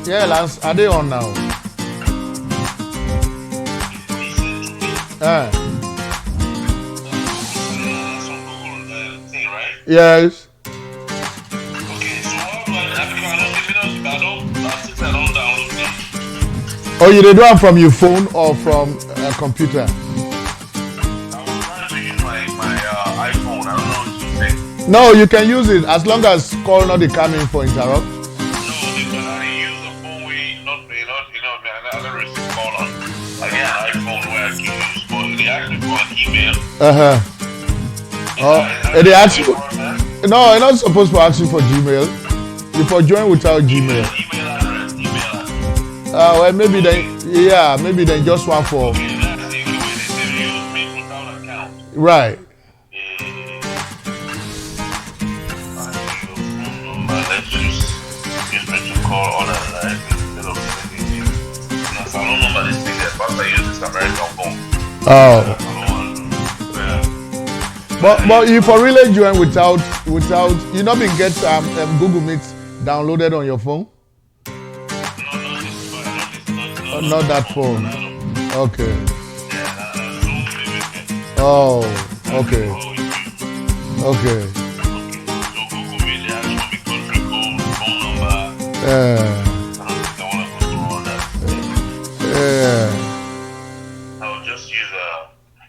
Yeah, last are they on now? That's Uh, on Google thing, right? yes. Okay, so how do since I don't download it. Oh, you did one from your phone or from a computer? I was trying to use my iPhone. I don't know what you say. No, you can use it as long as call not the coming for interrupt. No, because I didn't use the phone way, I never received call on. I get an iPhone where I can use phone. They asked me for an email. They ask you. No, you're not supposed to ask you for Gmail. You for join without Gmail. Email address. Well, maybe then just one for. Okay, that's the only way they say use me without account. Right. Let's use me to call all that life instead of sending you. Because I don't know about this thing that once I use this American phone. Oh. I don't want to do. Yeah. But you for really join without you not been get Google Meet downloaded on your phone? No, Not that phone. Okay. Yeah, Zoom maybe. Oh, okay. Okay. So Google me, they ask for me country code, phone number. Yeah. I don't think I want to go through all that. Yeah. I'll just use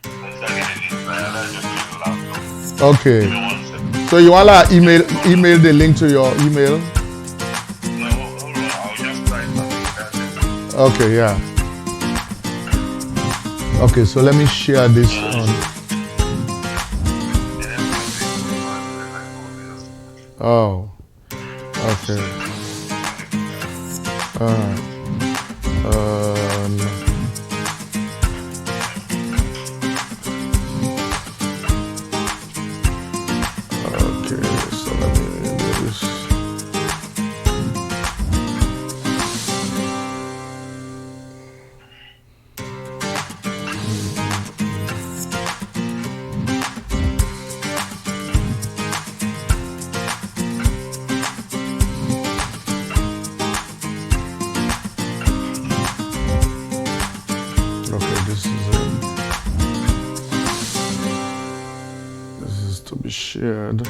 let's get it inside. I'll just use a laptop. Okay. Give me 1 second. So you wanna email the link to your email? No, hold on. I'll just type something. That's it. Okay, yeah. Okay, so let me share this on. Oh, okay. Okay, so let me do this. Okay, this is it. This is to be shared.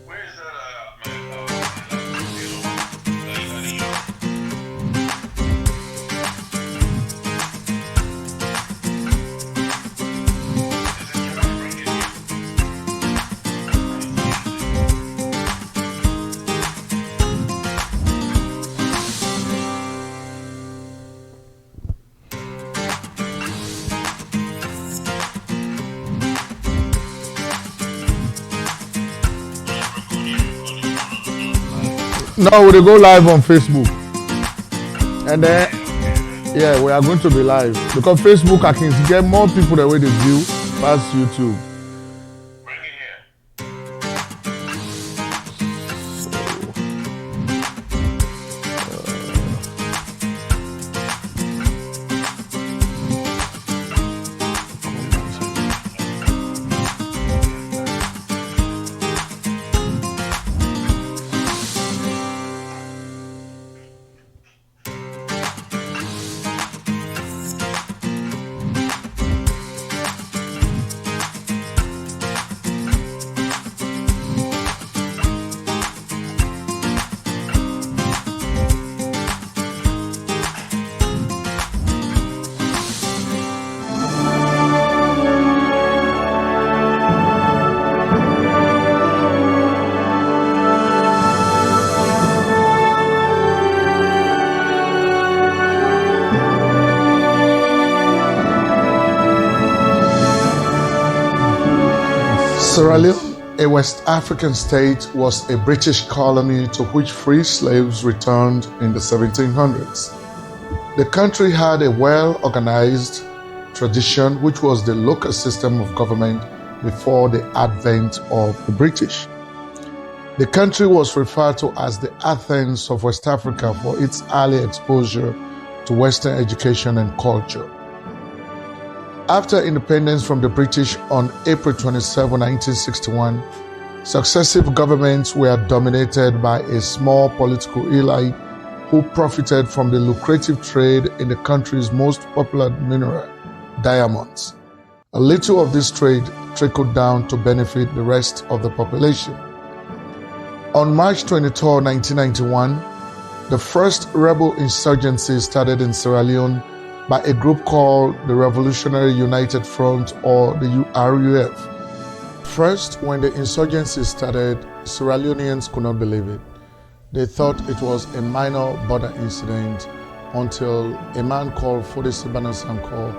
Where is that? No, we'll go live on Facebook. And then, yeah, we are going to be live. Because Facebook, I can get more people the way they view past YouTube. Bring it here. Sierra Leone, a West African state, was a British colony to which free slaves returned in the 1700s. The country had a well-organized tradition, which was the local system of government before the advent of the British. The country was referred to as the Athens of West Africa for its early exposure to Western education and culture. After independence from the British on April 27, 1961, successive governments were dominated by a small political elite who profited from the lucrative trade in the country's most popular mineral, diamonds. A little of this trade trickled down to benefit the rest of the population. On March 23, 1991, the first rebel insurgency started in Sierra Leone by a group called the Revolutionary United Front, or the RUF. First, when the insurgency started, Sierra Leoneans could not believe it. They thought it was a minor border incident until a man called Fodesi Banasanko,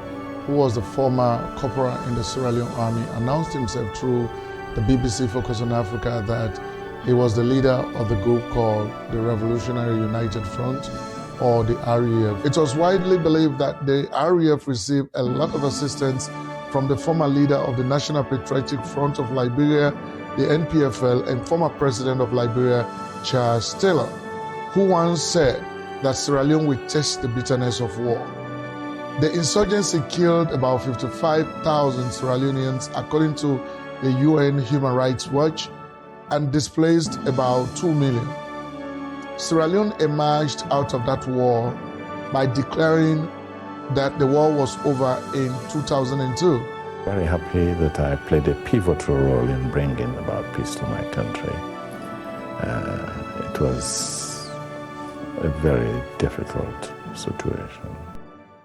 who was the former corporal in the Sierra Leone army, announced himself through the BBC Focus on Africa that he was the leader of the group called the Revolutionary United Front, or the RUF. It was widely believed that the RUF received a lot of assistance from the former leader of the National Patriotic Front of Liberia, the NPFL, and former president of Liberia, Charles Taylor, who once said that Sierra Leone would taste the bitterness of war. The insurgency killed about 55,000 Sierra Leoneans, according to the UN Human Rights Watch, and displaced about 2 million. Sierra Leone emerged out of that war by declaring that the war was over in 2002. Very happy that I played a pivotal role in bringing about peace to my country. It was a very difficult situation.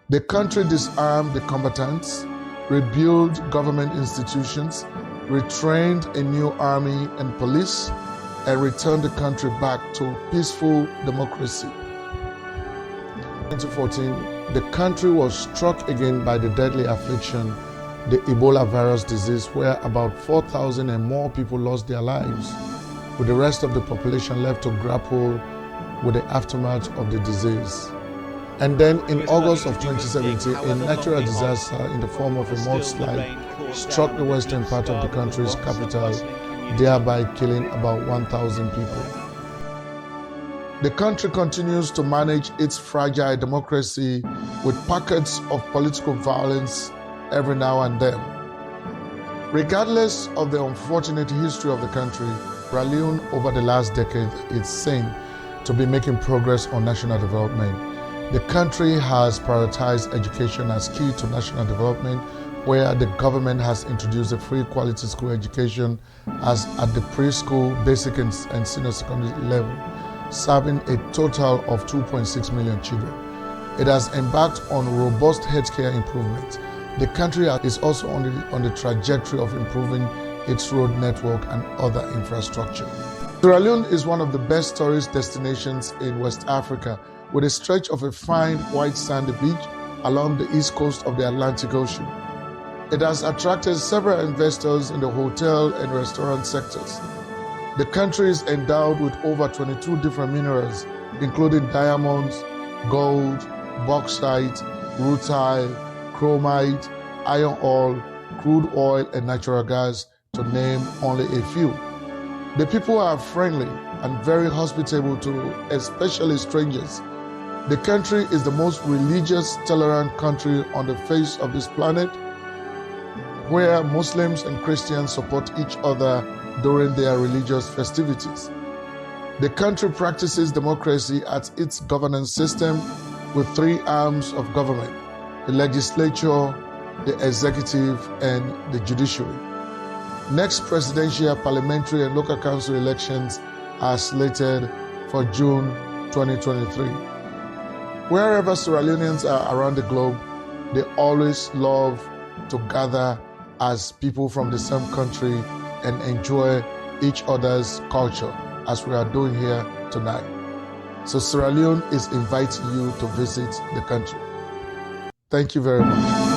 The country disarmed the combatants, rebuilt government institutions, retrained a new army and police, and returned the country back to peaceful democracy. In 2014, the country was struck again by the deadly affliction, the Ebola virus disease, where about 4,000 and more people lost their lives, with the rest of the population left to grapple with the aftermath of the disease. And then in August of 2017, a natural disaster in the form of a mudslide struck the western part of the country's capital, thereby killing about 1,000 people. The country continues to manage its fragile democracy with pockets of political violence every now and then. Regardless of the unfortunate history of the country, Sierra Leone over the last decade is seen to be making progress on national development. The country has prioritized education as key to national development, where the government has introduced a free quality school education as at the preschool, basic and senior secondary level, serving a total of 2.6 million children. It has embarked on robust healthcare improvements. The country is also on the trajectory of improving its road network and other infrastructure. Sierra Leone is one of the best tourist destinations in West Africa, with a stretch of a fine white sandy beach along the east coast of the Atlantic Ocean. It has attracted several investors in the hotel and restaurant sectors. The country is endowed with over 22 different minerals, including diamonds, gold, bauxite, rutile, chromite, iron ore, crude oil, and natural gas, to name only a few. The people are friendly and very hospitable to especially strangers. The country is the most religious, tolerant country on the face of this planet, where Muslims and Christians support each other during their religious festivities. The country practices democracy as its governance system with 3 arms of government: the legislature, the executive, and the judiciary. Next presidential, parliamentary, and local council elections are slated for June 2023. Wherever Sierra Leoneans are around the globe, they always love to gather as people from the same country and enjoy each other's culture, as we are doing here tonight. So Sierra Leone is inviting you to visit the country. Thank you very much.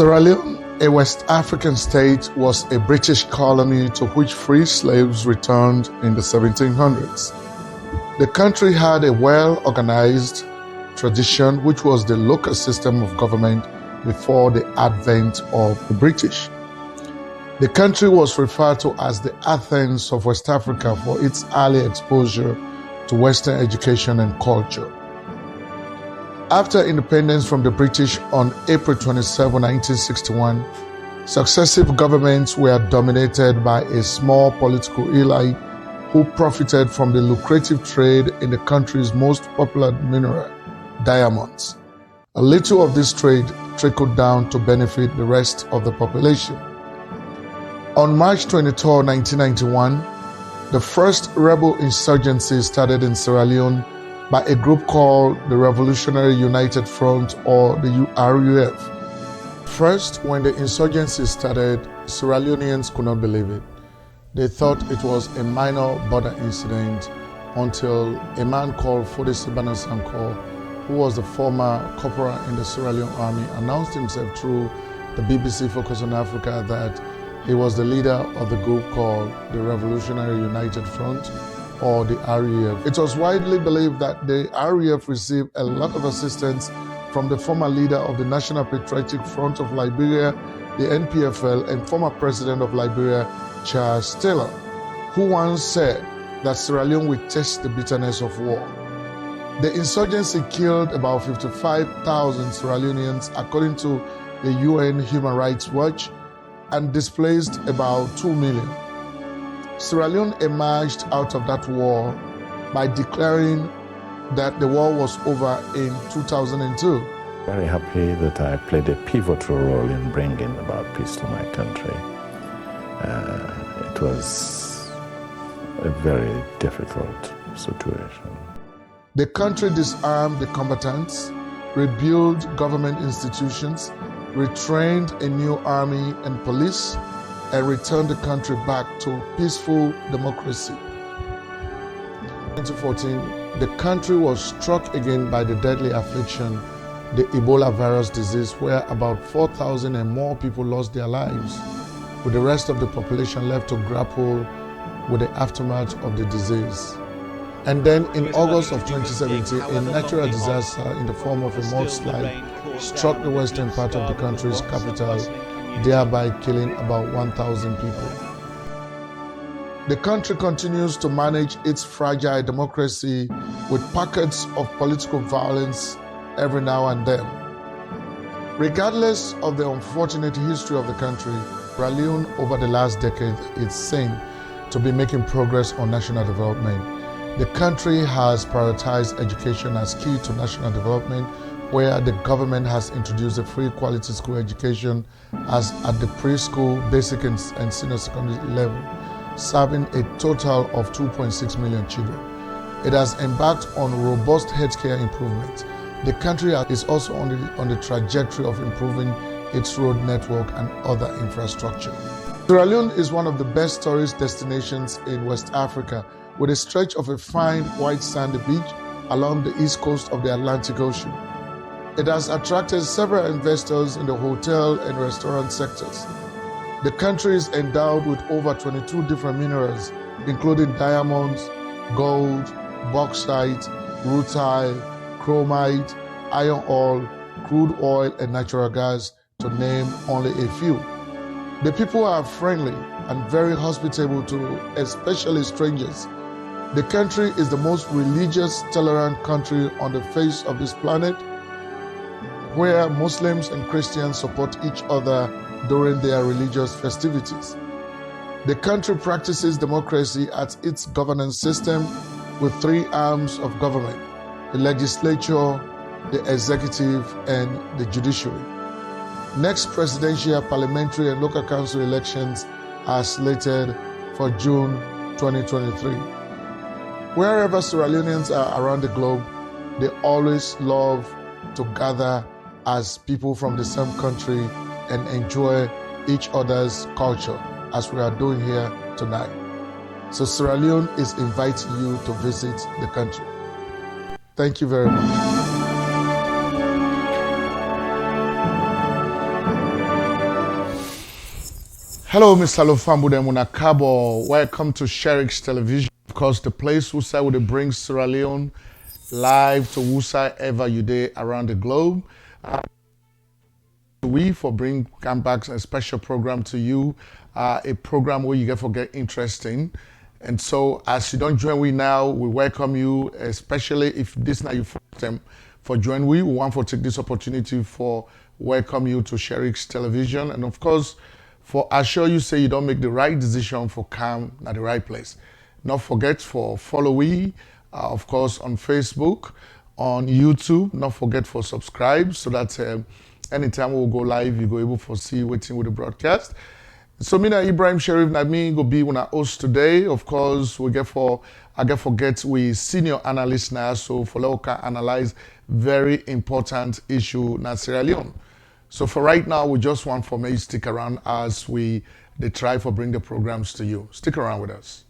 Sierra Leone, a West African state, was a British colony to which free slaves returned in the 1700s. The country had a well-organized tradition, which was the local system of government before the advent of the British. The country was referred to as the Athens of West Africa for its early exposure to Western education and culture. After independence from the British on April 27, 1961, successive governments were dominated by a small political elite who profited from the lucrative trade in the country's most popular mineral, diamonds. A little of this trade trickled down to benefit the rest of the population. On March 23, 1991, the first rebel insurgency started in Sierra Leone by a group called the Revolutionary United Front, or the RUF. First, when the insurgency started, Sierra Leoneans could not believe it. They thought it was a minor border incident until a man called Fodesi Banasanko, who was the former corporal in the Sierra Leone army, announced himself through the BBC Focus on Africa that he was the leader of the group called the Revolutionary United Front, or the RUF. It was widely believed that the RUF received a lot of assistance from the former leader of the National Patriotic Front of Liberia, the NPFL, and former president of Liberia, Charles Taylor, who once said that Sierra Leone would taste the bitterness of war. The insurgency killed about 55,000 Sierra Leoneans, according to the UN Human Rights Watch, and displaced about 2 million. Sierra Leone emerged out of that war by declaring that the war was over in 2002. Very happy that I played a pivotal role in bringing about peace to my country. It was a very difficult situation. The country disarmed the combatants, rebuilt government institutions, retrained a new army and police, and returned the country back to peaceful democracy. In 2014, the country was struck again by the deadly affliction, the Ebola virus disease, where about 4,000 and more people lost their lives, with the rest of the population left to grapple with the aftermath of the disease. And then in August of 2017, a natural disaster in the form of a mudslide struck the western part of the country's capital, thereby killing about 1,000 people. The country continues to manage its fragile democracy with pockets of political violence every now and then. Regardless of the unfortunate history of the country, Sierra Leone over the last decade is seen to be making progress on national development. The country has prioritized education as key to national development, where the government has introduced a free quality school education as at the preschool, basic and senior secondary level, serving a total of 2.6 million children. It has embarked on robust healthcare improvements. The country is also on the trajectory of improving its road network and other infrastructure. Sierra Leone is one of the best tourist destinations in West Africa, with a stretch of a fine white sandy beach along the east coast of the Atlantic Ocean. It has attracted several investors in the hotel and restaurant sectors. The country is endowed with over 22 different minerals, including diamonds, gold, bauxite, rutile, chromite, iron ore, crude oil, and natural gas, to name only a few. The people are friendly and very hospitable to especially strangers. The country is the most religious, tolerant country on the face of this planet, where Muslims and Christians support each other during their religious festivities. The country practices democracy as its governance system with three arms of government: the legislature, the executive, and the judiciary. Next presidential, parliamentary, and local council elections are slated for June 2023. Wherever Sierra Leoneans are around the globe, they always love to gather as people from the same country and enjoy each other's culture, as we are doing here tonight. So Sierra Leone is inviting you to visit the country. Thank you very much. Hello, Mr. Lofambude Munakabo. Welcome to Sherix Television. Of course, the place whosa would bring Sierra Leone live to whosa ever you day around the globe. We for bring come back a special program to you, a program where you get interesting. And so, as you don't join we now, we welcome you, especially if this now you first time for join we want to take this opportunity for welcome you to Sherix Television, and of course, for assure you say you don't make the right decision for come at the right place. Not forget for follow we, of course, on Facebook, on YouTube. Not forget for subscribe so that anytime we'll go live, you go able to see waiting with the broadcast. So Mina Ibrahim Sharif Nami go be una host today. Of course, I get forget we senior analyst now, so for local analyze very important issue na Sierra Leone. So for right now, we just want for me stick around as they try for bring the programs to you. Stick around with us.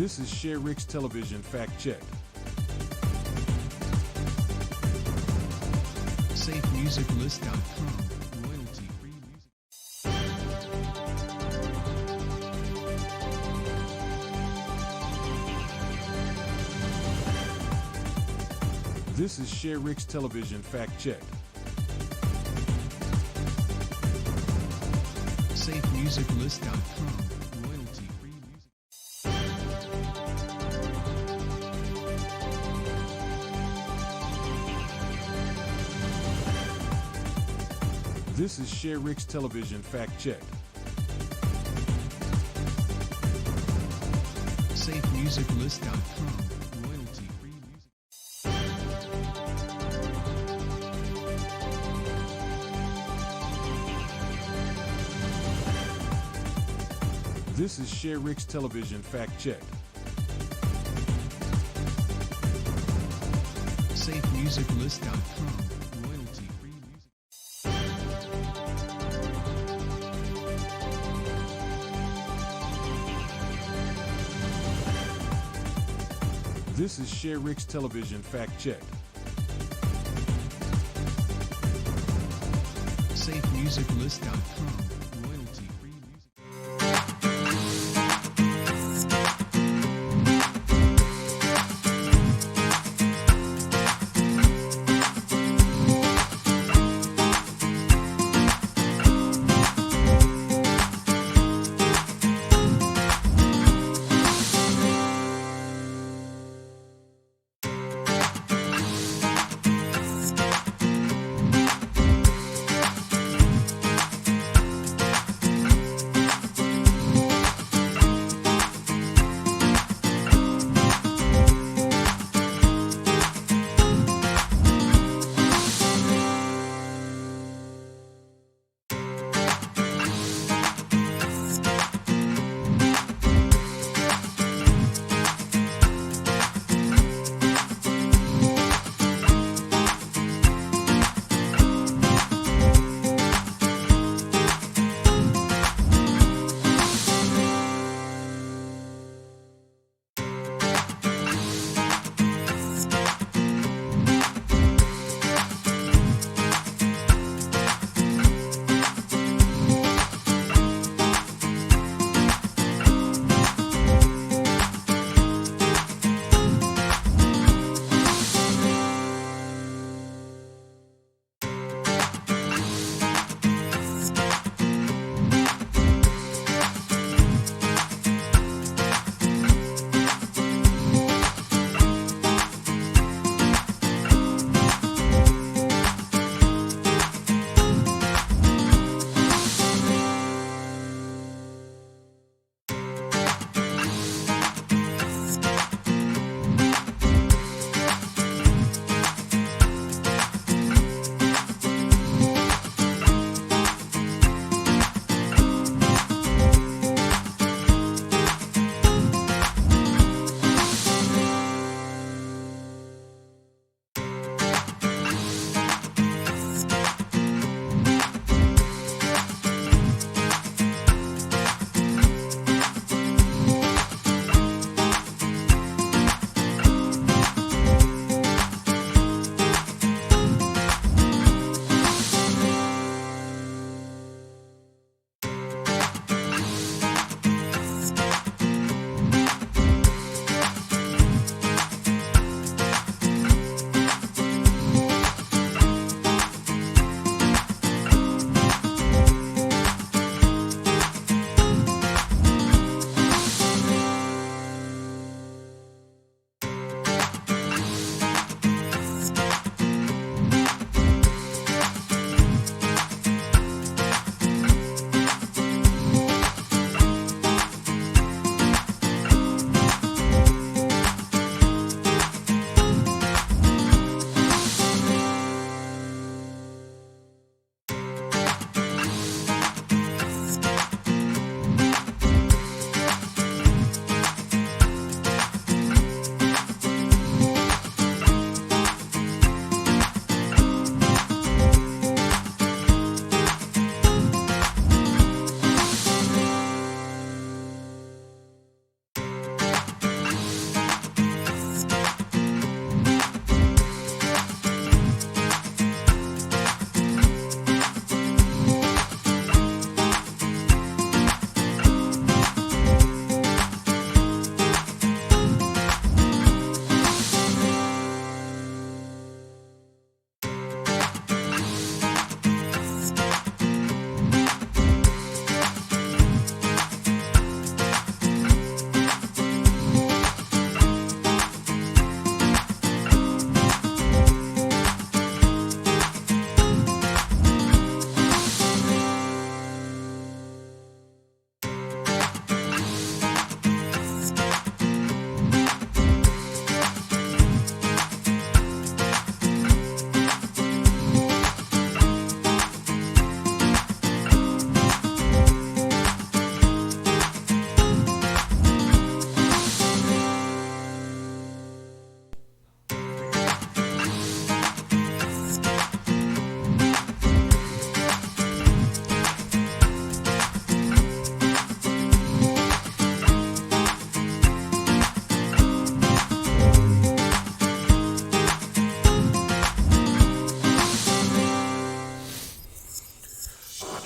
This is Sherix Television Fact Check. SafeMusicList.com. Royalty-free music. This is Sherix Television Fact Check. SafeMusicList.com. Royalty-free music. This is Sherix Television Fact Check. SafeMusicList.com. Royalty-free music. This is Sherix Television Fact Check. SafeMusicList.com. Royalty-free music. This is Sherix Television Fact Check. SafeMusicList.com. Royalty-free music.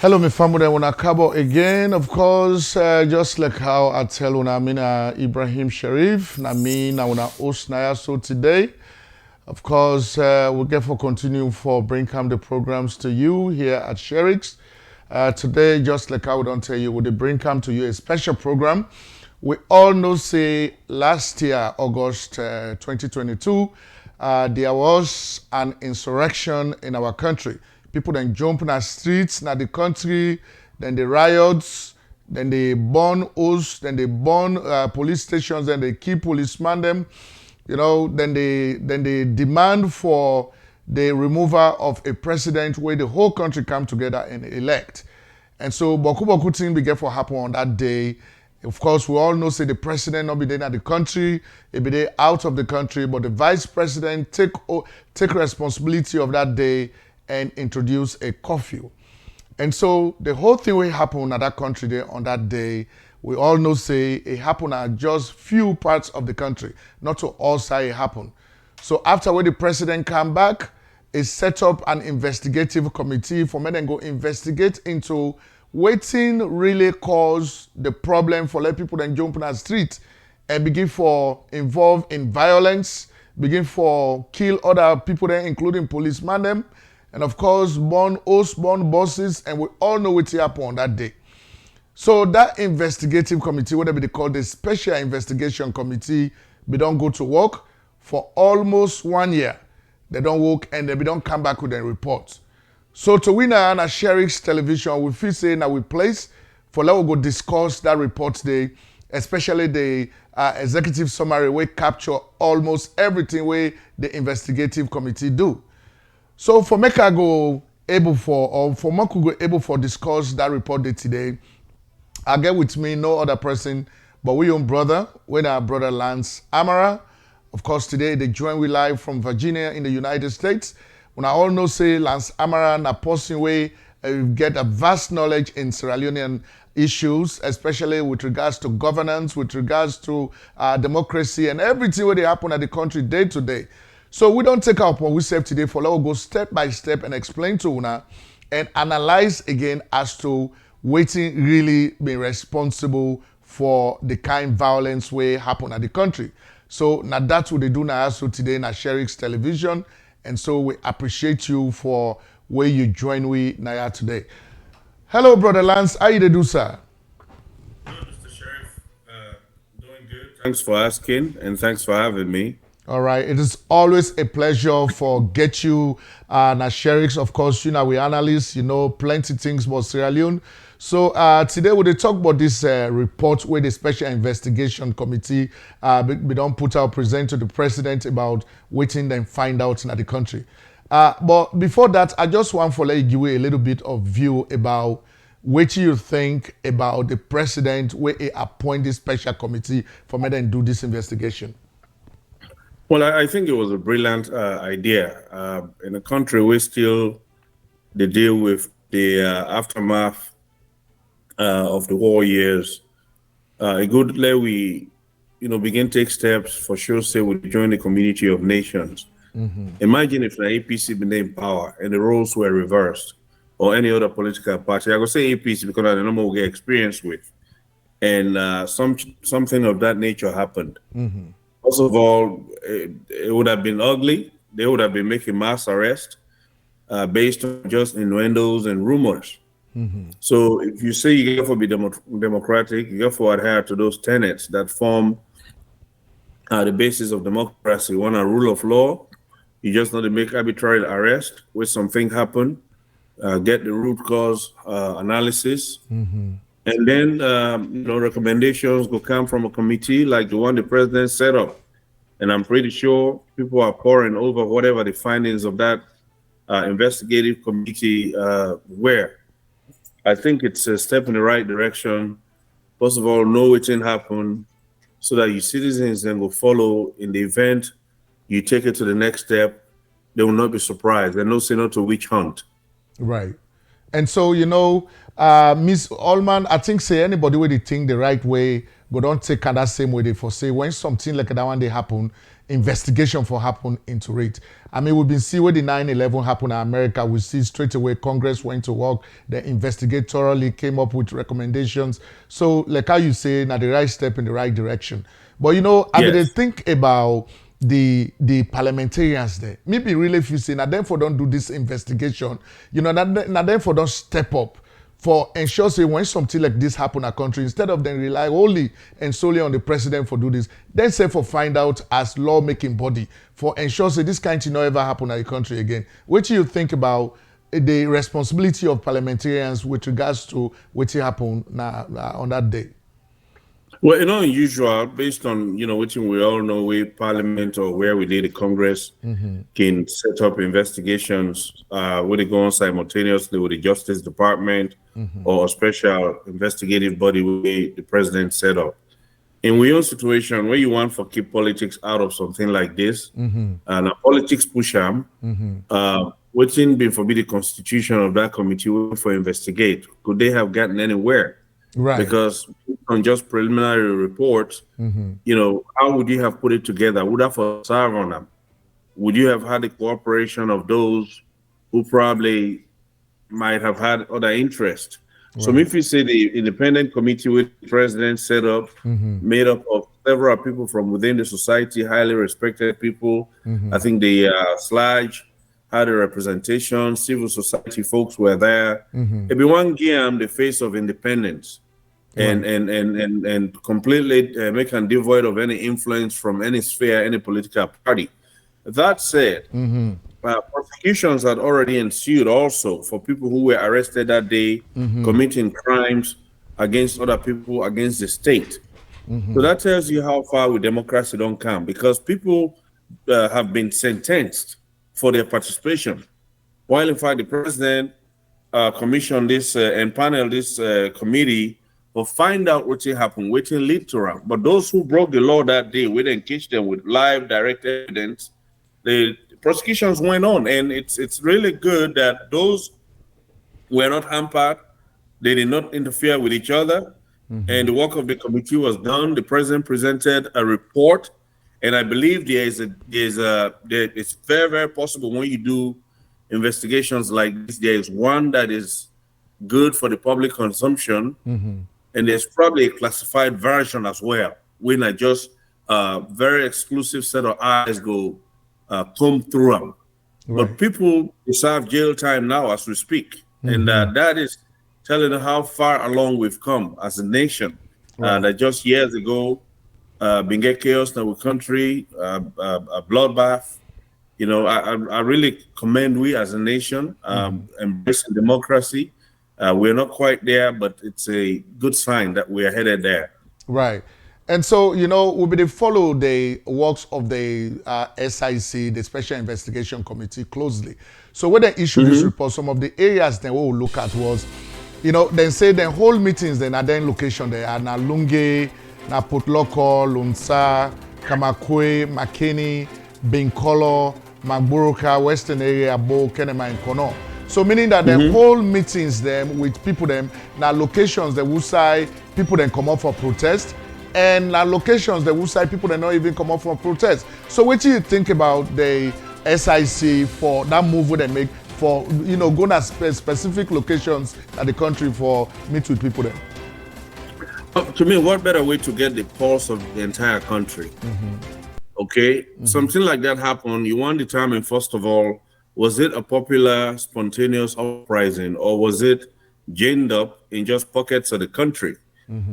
Hello, my family. Una kabo again. Of course, just like how I tell una, mina Ibrahim Sharif, na me na una host na so today. Of course, we'll get for continue for bring come the programs to you here at Sherix. Today, just like I would don't tell you, we bring come to you a special program. We all know, say, last year, August 2022, there was an insurrection in our country. People then jump in the streets, in the country, then the riots, then they burn hosts, then they burn police stations, then they kill policemen them. You know, then they demand for the removal of a president where the whole country come together and elect. And so Boku thing began for happen on that day. Of course, we all know say the president not be there in the country, he be there out of the country, but the vice president take responsibility of that day and introduce a curfew. And so the whole thing will happen at that country there on that day. We all know say it happened at just few parts of the country, not to all sides it happened. So after when the president come back, it set up an investigative committee for men and go investigate into waiting really cause the problem for let people then jump in the street and begin for involved in violence, begin for kill other people there, including policemen them, and of course born hosts, born bosses, and we all know what happened on that day. So that investigative committee, whatever they call the special investigation committee, they don't go to work for almost 1 year. They don't work and they don't come back with a report. So to win a Sherix television, we feel saying that we place for let we go discuss that report today, especially the executive summary where capture almost everything where the investigative committee do. So for Mecca go able for, or for Marco go able for discuss that report day today, I get with me no other person but we own brother, when our brother Lance Amara. Of course, today they join we live from Virginia in the United States. When I all know say Lance Amara na person way get a vast knowledge in Sierra Leonean issues, especially with regards to governance, with regards to democracy and everything where they happen at the country day to day. So we don't take our upon we save today for let's go step by step and explain to una and analyze again as to waiting really be responsible for the kind violence way happen at the country. So now that's what they do now so today in Sherix television. And so we appreciate you for where you join we now today. Hello, Brother Lance. How you do, sir? Hello, Mr. Sheriff. Doing good. Thanks for asking and thanks for having me. All right. It is always a pleasure for get you and Sherix. Of course, you know, we analysts, you know, plenty things about Sierra Leone. So today we talk about this report where the Special Investigation Committee we don't put out present to the president about waiting then find out in the country. But before that, I just want to let you give you a little bit of view about what you think about the president where he appoint this special committee for me then do this investigation. Well, I think it was a brilliant idea. In a country where still they deal with the aftermath of the war years, a good let we, begin to take steps for sure. Say we join the community of nations. Imagine if the APC been in power and the roles were reversed, or any other political party. I would say APC because I don't know what we get experience with, and something of that nature happened. First of all, it would have been ugly. They would have been making mass arrests based on just innuendos and rumors. So if you say you got to be democratic, you got to adhere to those tenets that form the basis of democracy. One, a rule of law. You just not to make arbitrary arrest where something happened, get the root cause analysis. And then, recommendations will come from a committee like the one the president set up. And I'm pretty sure people are poring over whatever the findings of that investigative committee were. I think it's a step in the right direction. First of all, know what can happen so that your citizens then will follow in the event you take it to the next step. They will not be surprised. They know say not to witch hunt. Right. And so, Miss Allman, I think say anybody where they think the right way, but don't take that same way they for say when something like that one they happen, investigation for happen into it. I mean, we've been seeing when the 9/11 happened in America, we see straight away Congress went to work, they investigate thoroughly, came up with recommendations. So, like how you say, now the right step in the right direction. But you know, I mean, they think about the parliamentarians there. Maybe really if you say, now therefore don't do this investigation, you know, now therefore don't step up for ensure say when something like this happen in a country, instead of them rely wholly and solely on the president for do this, then say for find out as lawmaking body for ensure say this kind of thing not ever happen in the country again. What do you think about the responsibility of parliamentarians with regards to what happened on that day? Well, you know, unusual based on, you know, which we all know where Parliament or where we did the Congress can set up investigations where they go on simultaneously with the Justice Department or a special investigative body where the president set up. In we own situation where you want to keep politics out of something like this, and politics push them, waiting been forbid the constitution of that committee for investigate. Could they have gotten anywhere? Right. Because on just preliminary reports, you know, how would you have put it together? Would have served on them? Would you have had the cooperation of those who probably might have had other interest? Right. So if you say the independent committee with the president set up, made up of several people from within the society, highly respected people, I think the SLAJ had a representation, civil society folks were there. Everyone gave them the face of independence and completely make them devoid of any influence from any sphere, any political party. That said, prosecutions had already ensued also for people who were arrested that day, committing crimes against other people, against the state. So that tells you how far with democracy don't come, because people have been sentenced for their participation, while in fact the president commissioned this and paneled this committee to find out what happened, what lead to them. But those who broke the law that day, we didn't catch them with live direct evidence. The prosecutions went on, and it's really good that those were not hampered. They did not interfere with each other, and the work of the committee was done. The president presented a report. And I believe it's very, very possible when you do investigations like this, there is one that is good for the public consumption, and there's probably a classified version as well, when I just very exclusive set of eyes go comb through them. Right. But people serve jail time now as we speak, and that is telling how far along we've come as a nation. That just years ago, been get chaos in our country, a bloodbath. You know, I really commend we as a nation embracing democracy. We're not quite there, but it's a good sign that we are headed there. Right. And so, you know, we will follow the works of the SIC, the Special Investigation Committee, closely. So when they issue this report, some of the areas they will look at was, you know, they say the whole meetings, then are then location there are na Lunge, na Potloko, Lunsa, Kamakwe, Makeni, Binkolo, Magburuka, Western area, Bo, Kenema, and Kono. So meaning that the whole meetings them with people them, na locations that will say people then come up for protest, and na locations that will say people that not even come up for protest. So what do you think about the SIC for that move they make for, you know, go to specific locations at the country for meet with people there? To me, what better way to get the pulse of the entire country? Okay, something like that happened. You want to determine, first of all, was it a popular, spontaneous uprising, or was it ginned up in just pockets of the country?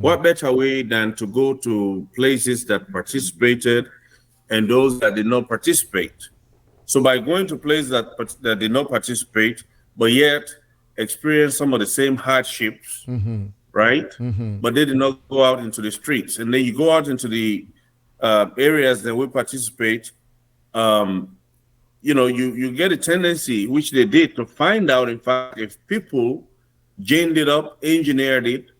What better way than to go to places that participated and those that did not participate? So by going to places that did not participate, but yet experience some of the same hardships, right? But they did not go out into the streets. And then you go out into the areas that will participate, you know, you get a tendency, which they did, to find out, in fact, if people ginned it up, engineered it,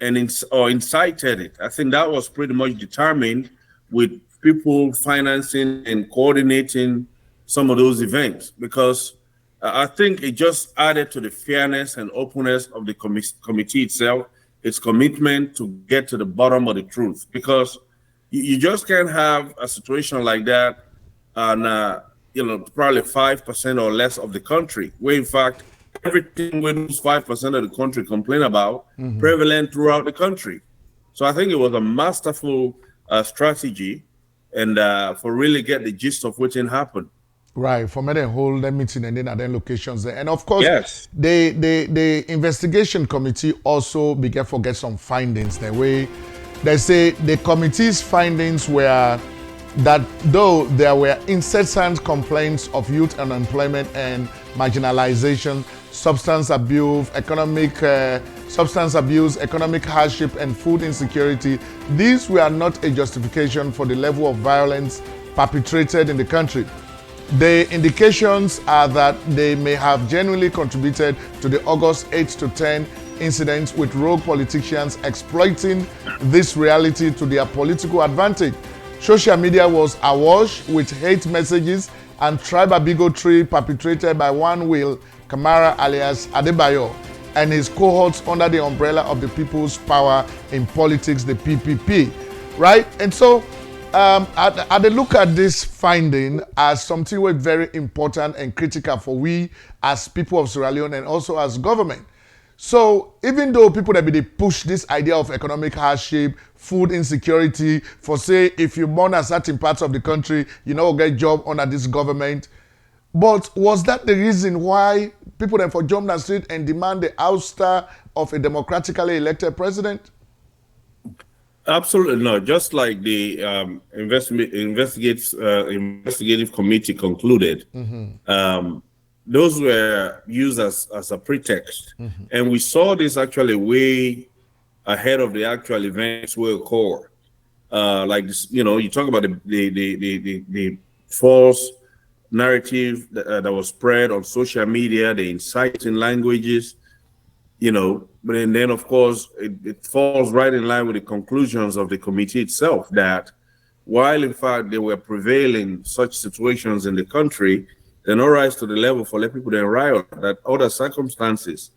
and or incited it. I think that was pretty much determined with people financing and coordinating some of those events, because I think it just added to the fairness and openness of the committee itself, its commitment to get to the bottom of the truth. Because You just can't have a situation like that on, probably 5% or less of the country, where in fact, everything we those 5% of the country complain about prevalent throughout the country. So I think it was a masterful strategy and for really get the gist of what happened. Right, for me they hold the meeting and then at then locations there. And of course, Yes. the investigation committee also began for get some findings. The way they say the committee's findings were that though there were incessant complaints of youth unemployment and marginalization, substance abuse, economic hardship, and food insecurity, these were not a justification for the level of violence perpetrated in the country. The indications are that they may have genuinely contributed to the August 8 to 10 incidents with rogue politicians exploiting this reality to their political advantage. Social media was awash with hate messages and tribal bigotry perpetrated by one Will Kamara alias Adebayo and his cohorts under the umbrella of the People's Power in Politics, the PPP, right? And so I look at this finding as something was very important and critical for we as people of Sierra Leone and also as government. So even though people that they push this idea of economic hardship, food insecurity, for say if you born in certain parts of the country, you know get job under this government. But was that the reason why people then for jump the street and demand the ouster of a democratically elected president? Absolutely not. Just like the investigative committee concluded, those were used as a pretext, and we saw this actually way ahead of the actual events will occur. Like this, you talk about the false narrative that was spread on social media, the inciting languages, but then of course it falls right in line with the conclusions of the committee itself that while in fact there were prevailing such situations in the country, they not rise to the level for let people then riot, that other circumstances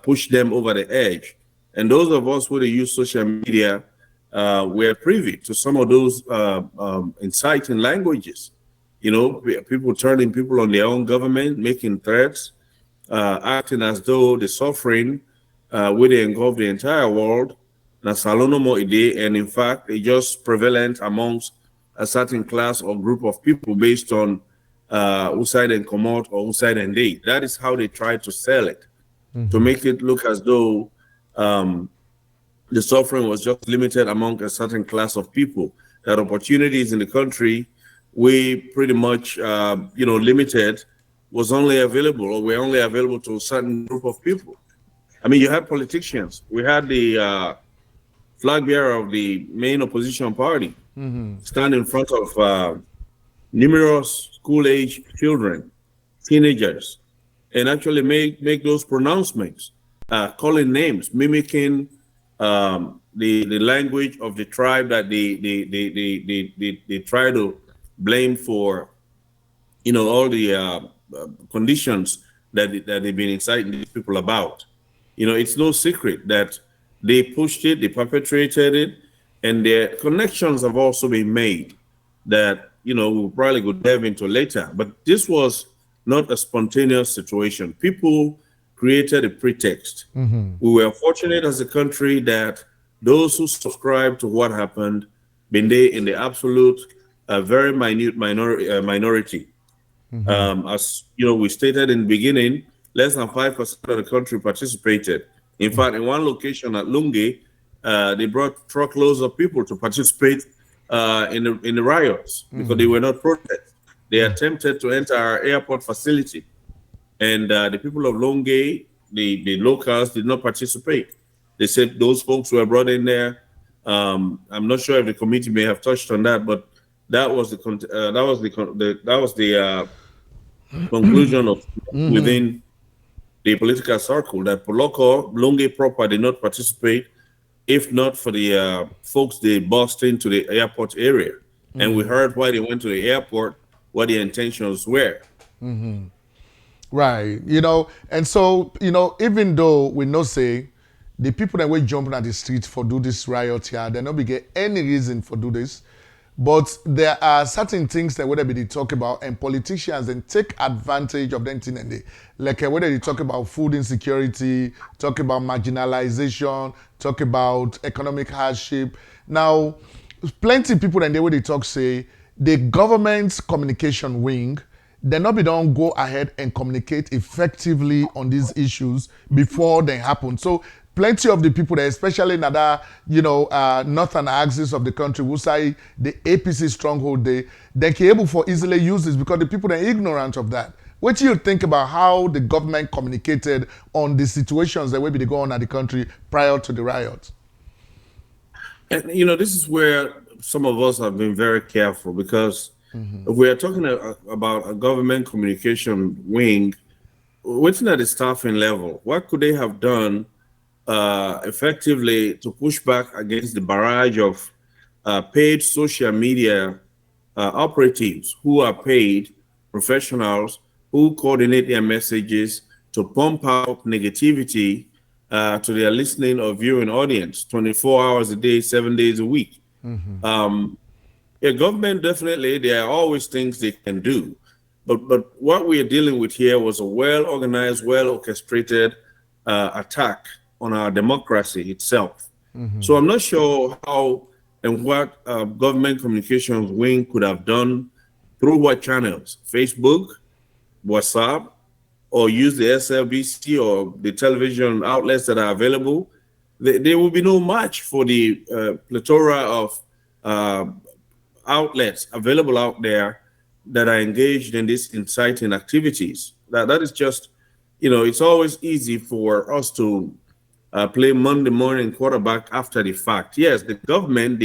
push them over the edge. And those of us who use social media were privy to some of those inciting languages. People turning people on their own government, making threats, acting as though the suffering will engulf the entire world. And in fact, it's just prevalent amongst a certain class or group of people based on whose side and come out or whose side and they. That is how they try to sell it, to make it look as though the suffering was just limited among a certain class of people. That opportunities in the country, we pretty much, limited, was only available or were only available to a certain group of people. I mean, you had politicians. We had the flag bearer of the main opposition party stand in front of numerous school-age children, teenagers, and actually make those pronouncements, calling names, mimicking the language of the tribe that they try to blame for, all the conditions that they've been inciting these people about. It's no secret that they pushed it, they perpetrated it, and their connections have also been made that, we'll probably go dive into later. But this was not a spontaneous situation. People created a pretext. We were fortunate as a country that those who subscribed to what happened, been there in the absolute, very minute minority. As we stated in the beginning, less than 5% of the country participated. In fact, in one location at Lungi, they brought truckloads of people to participate in the riots because they were not protest. They attempted to enter our airport facility, and the people of Lungi, the locals, did not participate. They said those folks were brought in there. I'm not sure if the committee may have touched on that, but that was the conclusion of within the political circle that Poloko, Lungi proper did not participate, if not for the folks they bussed into the airport area. And we heard why they went to the airport, what their intentions were. Right, and so, even though we know say the people that were jumping at the street for do this riot here, they not be get any reason for do this. But there are certain things that whether they talk about and politicians then take advantage of them thing and they like whether they talk about food insecurity, talk about marginalization, talk about economic hardship. Now, plenty of people and the way they talk say the government's communication wing they not be don't go ahead and communicate effectively on these issues before they happen. So plenty of the people that, especially in other, northern axis of the country, will say the APC stronghold, they can able for easily use this because the people are ignorant of that. What do you think about how the government communicated on the situations that maybe they go on at the country prior to the riot? And this is where some of us have been very careful because if we are talking about a government communication wing, what's at the staffing level? What could they have done effectively to push back against the barrage of paid social media operatives who are paid professionals who coordinate their messages to pump out negativity to their listening or viewing audience 24 hours a day, 7 days a week? Yeah, government definitely, there are always things they can do. But what we are dealing with here was a well-organized, well-orchestrated attack on our democracy itself. So I'm not sure how and what government communications wing could have done through what channels, Facebook, WhatsApp, or use the SLBC or the television outlets that are available. There will be no match for the plethora of outlets available out there that are engaged in these inciting activities. That is just, it's always easy for us to play Monday morning quarterback after the fact. Yes, the government,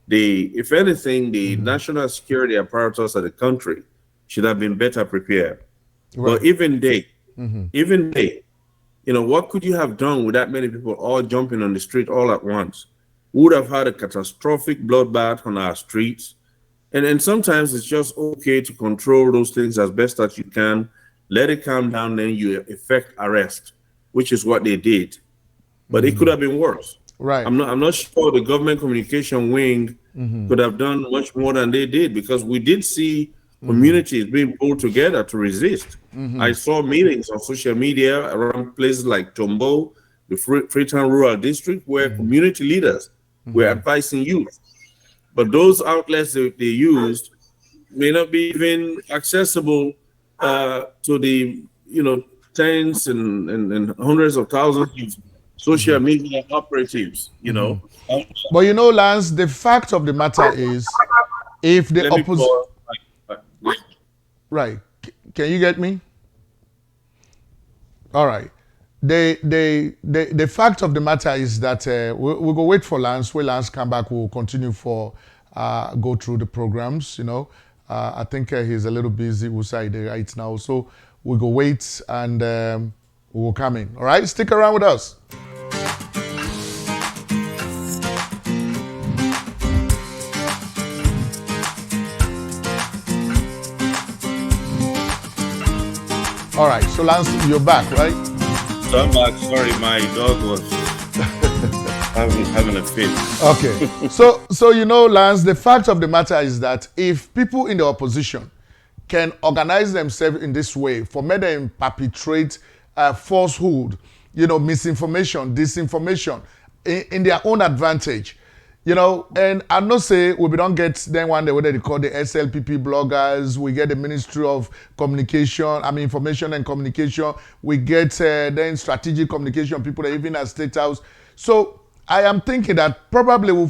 if anything, the national security apparatus of the country should have been better prepared. Right. But even they, what could you have done with that many people all jumping on the street all at once? We would have had a catastrophic bloodbath on our streets. And sometimes it's just okay to control those things as best as you can, let it calm down, then you effect arrest, which is what they did. But it could have been worse. Right. I'm not sure the government communication wing could have done much more than they did, because we did see communities being pulled together to resist. I saw meetings on social media around places like Tombo, the Freetown Rural District, where community leaders were advising youth. But those outlets that they used may not be even accessible to the tens and hundreds of thousands of social media operatives. But Lance, the fact of the matter is, if the opposition, right? Can you get me? All right. The fact of the matter is that we'll go wait for Lance. When Lance come back, we'll continue for go through the programs. I think he's a little busy. We'll say right now, so we'll go wait and we'll come in. All right, stick around with us. All right, so Lance, you're back, right? So I'm back. Sorry, my dog was having a fit. Okay. So Lance, the fact of the matter is that if people in the opposition can organize themselves in this way for me to perpetrate falsehood, misinformation, disinformation in their own advantage, and I not say we don't get then one day what they call the SLPP bloggers, we get the Ministry of Information and Communication, we get then strategic communication people that even at State House. So I am thinking that probably,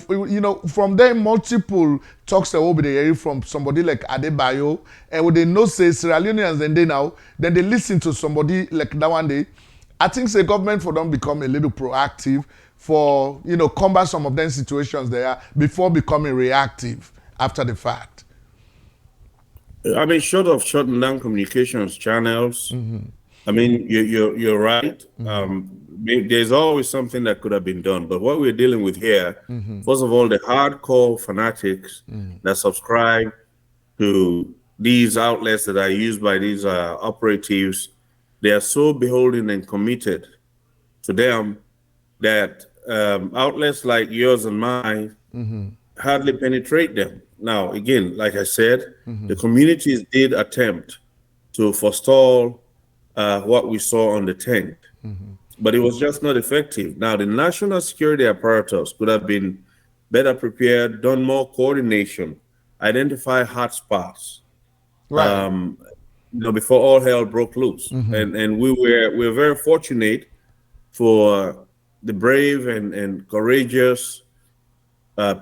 from there multiple talks that will be there from somebody like Adebayo, and when they know say Sierra Leoneans then they listen to somebody like that one day. I think the government for them become a little proactive for combat some of them situations there before becoming reactive after the fact. I mean, short of shutting down communications channels, I mean, you're right. There's always something that could have been done. But what we're dealing with here, first of all, the hardcore fanatics that subscribe to these outlets that are used by these operatives, they are so beholden and committed to them that outlets like yours and mine hardly penetrate them. Now, again, like I said, the communities did attempt to forestall what we saw on the 10th, but it was just not effective. Now, the national security apparatus could have been better prepared, done more coordination, identify hotspots, Right. before all hell broke loose. And we're very fortunate for the brave and courageous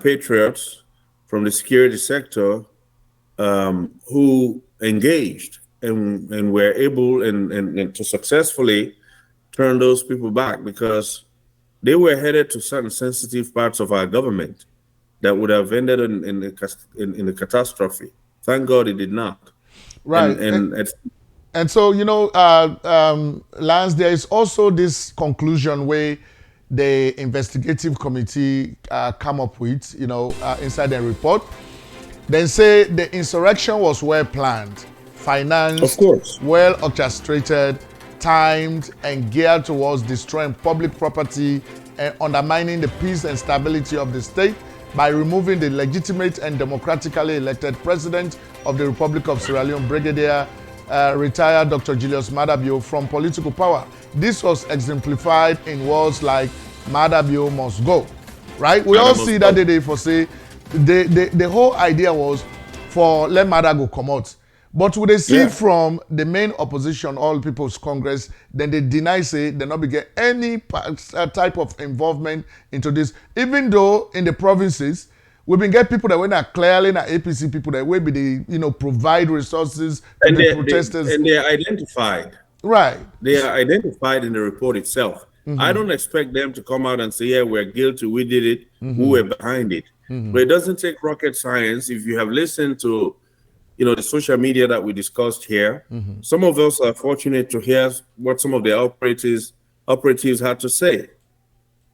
patriots from the security sector who engaged and were able and to successfully turn those people back, because they were headed to certain sensitive parts of our government that would have ended in a catastrophe. Thank God it did not. Right. And so, Lance, there is also this conclusion where the investigative committee come up with, inside the report. They say the insurrection was well planned, financed, Of course. well orchestrated, timed, and geared towards destroying public property and undermining the peace and stability of the state by removing the legitimate and democratically elected president of the Republic of Sierra Leone, Brigadier retired Dr. Julius Maada Bio, from political power. This was exemplified in words like Maada Bio must go, right? We all see that they for say the whole idea was for let Maada go come out. But when they see from the main opposition, All People's Congress, then they deny, say, they not be get any type of involvement into this. Even though in the provinces, we've been get people that were not clearly not APC people that will be the, provide resources to the protesters. And they are identified. Right. They are identified in the report itself. I don't expect them to come out and say, yeah, we're guilty, we did it, we were behind it. But it doesn't take rocket science. If you have listened to the social media that we discussed here, some of us are fortunate to hear what some of the operatives had to say.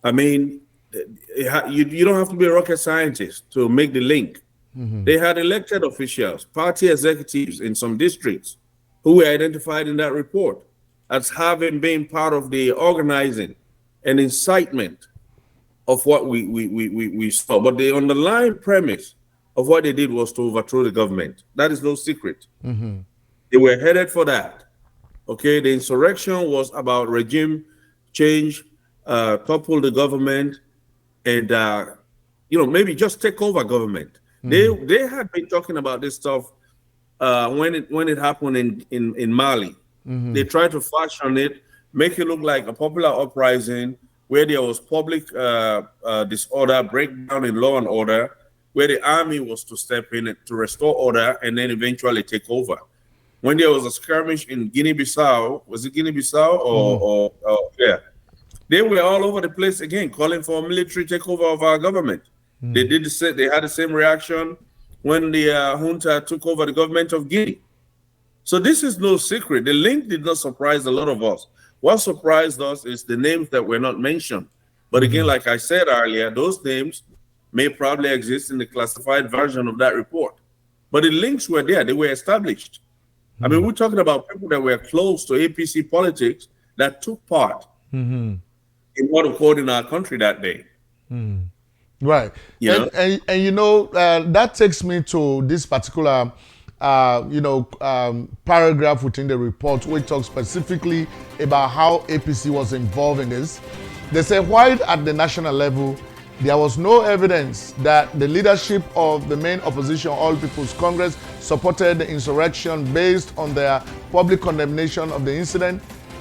I mean, you don't have to be a rocket scientist to make the link. They had elected officials, party executives in some districts who were identified in that report as having been part of the organizing and incitement of what we saw. But the underlying premise of what they did was to overthrow the government. That is no secret. They were headed for that. Okay, the insurrection was about regime change, topple the government, and maybe just take over government. They had been talking about this stuff when it happened in Mali. They tried to fashion it, make it look like a popular uprising where there was public disorder, breakdown in law and order, where the army was to step in to restore order and then eventually take over. When there was a skirmish in Guinea-Bissau, was it Guinea-Bissau or they were all over the place again, calling for a military takeover of our government. They had the same reaction when the junta took over the government of Guinea. So this is no secret. The link did not surprise a lot of us. What surprised us is the names that were not mentioned. But again, like I said earlier, those names may probably exist in the classified version of that report. But the links were there. They were established. I mean, we're talking about people that were close to APC politics that took part in what occurred in our country that day. Right. That takes me to this particular paragraph within the report which talks specifically about how APC was involved in this. They say, while at the national level, there was no evidence that the leadership of the main opposition, All People's Congress, supported the insurrection based on their public condemnation of the incident.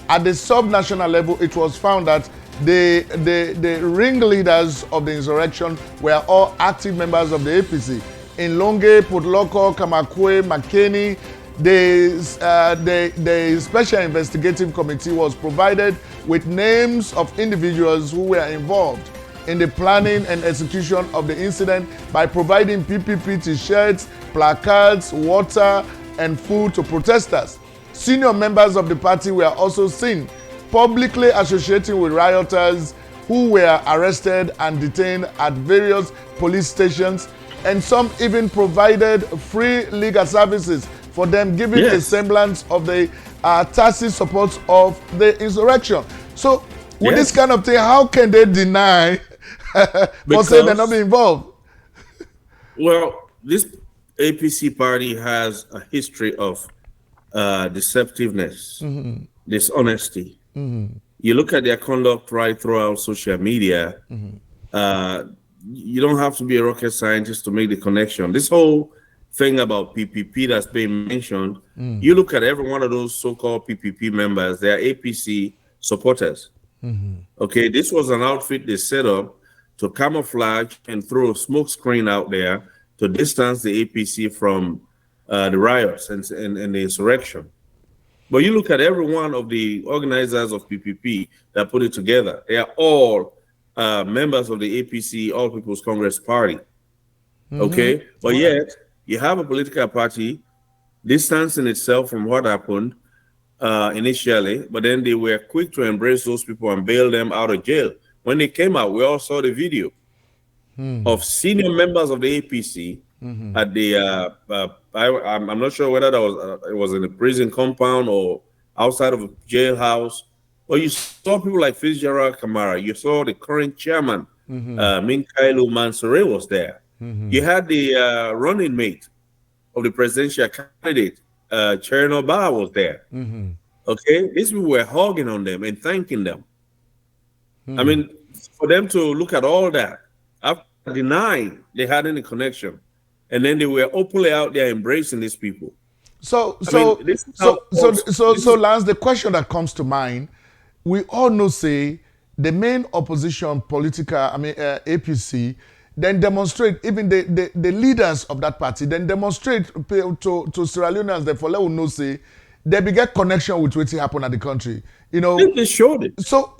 At the sub-national level, it was found that the ringleaders of the insurrection were all active members of the APC. In Longe, Potloko, Kamakwe, Makeni, the Special Investigative Committee was provided with names of individuals who were involved in the planning and execution of the incident by providing PPP t-shirts, placards, water, and food to protesters. Senior members of the party were also seen publicly associating with rioters who were arrested and detained at various police stations, and some even provided free legal services for them, giving a semblance of the tacit support of the insurrection. So with this Yes. kind of thing, how can they deny or say they're not being involved? Well, this APC party has a history of deceptiveness, dishonesty. You look at their conduct right throughout social media. Uh, you don't have to be a rocket scientist to make the connection. This whole thing about PPP that's being mentioned, you look at every one of those so-called PPP members, they are APC supporters. Okay, this was an outfit they set up to camouflage and throw a smoke screen out there to distance the APC from the riots and the insurrection. But you look at every one of the organizers of PPP that put it together, they are all members of the APC, All People's Congress Party. Okay, but yet you have a political party distancing itself from what happened initially, but then they were quick to embrace those people and bail them out of jail. When they came out, we all saw the video of senior members of the APC at the. I'm not sure whether that was it was in a prison compound or outside of a jailhouse. But you saw people like Fitzgerald Kamara. You saw the current chairman, Minkailu Mansoure, was there. You had the running mate of the presidential candidate, Cherno Ba, was there. Okay, these people were hogging on them and thanking them. I mean, for them to look at all that after denying they had any connection, and then they were openly out there embracing these people. So, Lance, the question that comes to mind, we all know, say, the main opposition political, APC, then demonstrate, even the leaders of that party, then demonstrate to Sierra Leoneans, therefore, let us know, say, they began connection with what happened at the country. You know, they showed it. So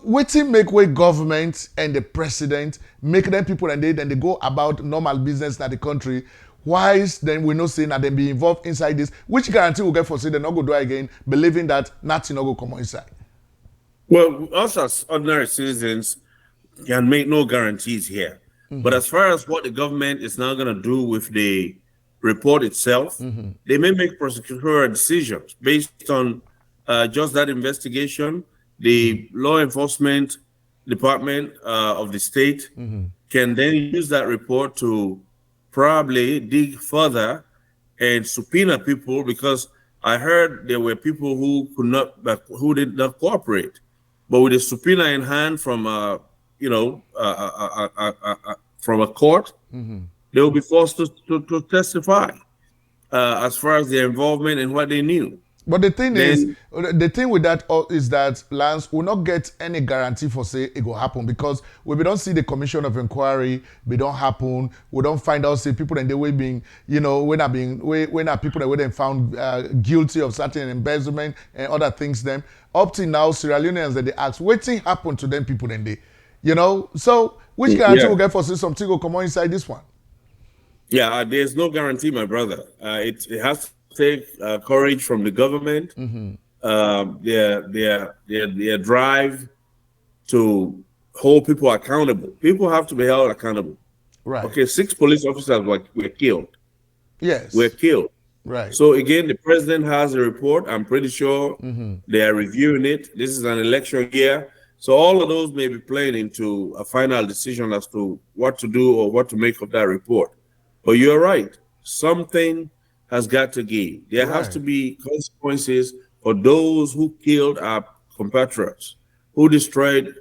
waiting make way government and the president make them people and they go about normal business in the country. Why is then we not saying that they be involved inside this? Which guarantee we get for say they not go do it again, believing that nothing not go come inside? Well, us as ordinary citizens can make no guarantees here. But as far as what the government is now going to do with the report itself, they may make prosecutorial decisions based on just that investigation. The law enforcement department of the state can then use that report to probably dig further and subpoena people, because I heard there were people who who did not cooperate, but with a subpoena in hand from from a court, they will be forced to testify as far as their involvement and what they knew. But the thing with that is that Lance will not get any guarantee for say it will happen, because we don't see the commission of inquiry, we don't happen, we don't find out say people and they way being, when are people that were then found guilty of certain embezzlement and other things. Them up till now, Sierra Leoneans that they ask, what thing happened to them people and they, So which guarantee will get for say something will come on inside this one? Yeah, there's no guarantee, my brother. It has to take courage from the government, their drive to hold people accountable. People have to be held accountable. Right. Okay, 6 police officers were killed. Yes. Were killed. Right. So again, the president has a report. I'm pretty sure they are reviewing it. This is an election year. So all of those may be playing into a final decision as to what to do or what to make of that report. But you're right. Something has got to give. There has to be consequences for those who killed our compatriots, who destroyed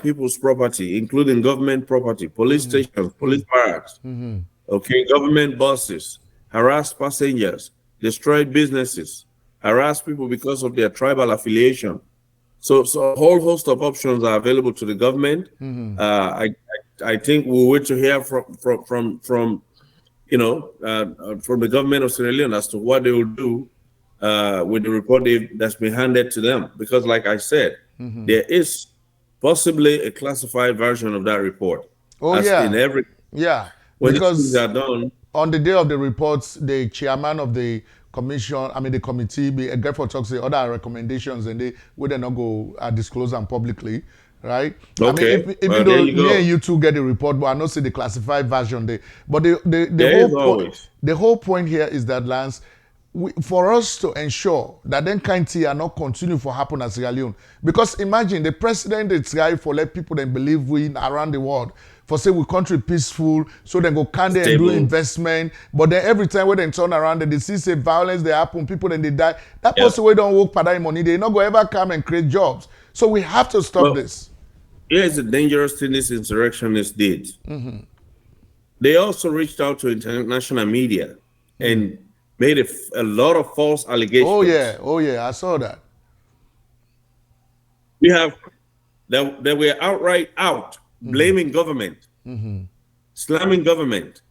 people's property, including government property, police stations, police barracks, okay, government buses, harassed passengers, destroyed businesses, harassed people because of their tribal affiliation. So a whole host of options are available to the government. I think we'll wait to hear from the government of Sierra Leone as to what they will do with the report that's been handed to them. Because like I said, there is possibly a classified version of that report. Oh, in every when because things are done. On the day of the reports, the chairman of the commission, the committee, be a great for talks the other recommendations, and they would not go disclose them publicly, right? Okay. Even though me and you two get the report, but I not see the classified version there. But the whole point here is that, Lance, for us to ensure that then kind thing are not continue for happen at Sierra Leone. Because imagine the president they try for let people then believe we around the world for say we country peaceful, so then go can they and do investment, but then every time when they turn around they see say violence they happen, people then they die. That person we don't work for that money, they not go ever come and create jobs. So we have to stop this. Here's the dangerous thing these insurrectionists did. They also reached out to international media and made a lot of false allegations. Oh yeah, I saw that. We have that were outright out blaming government, slamming government.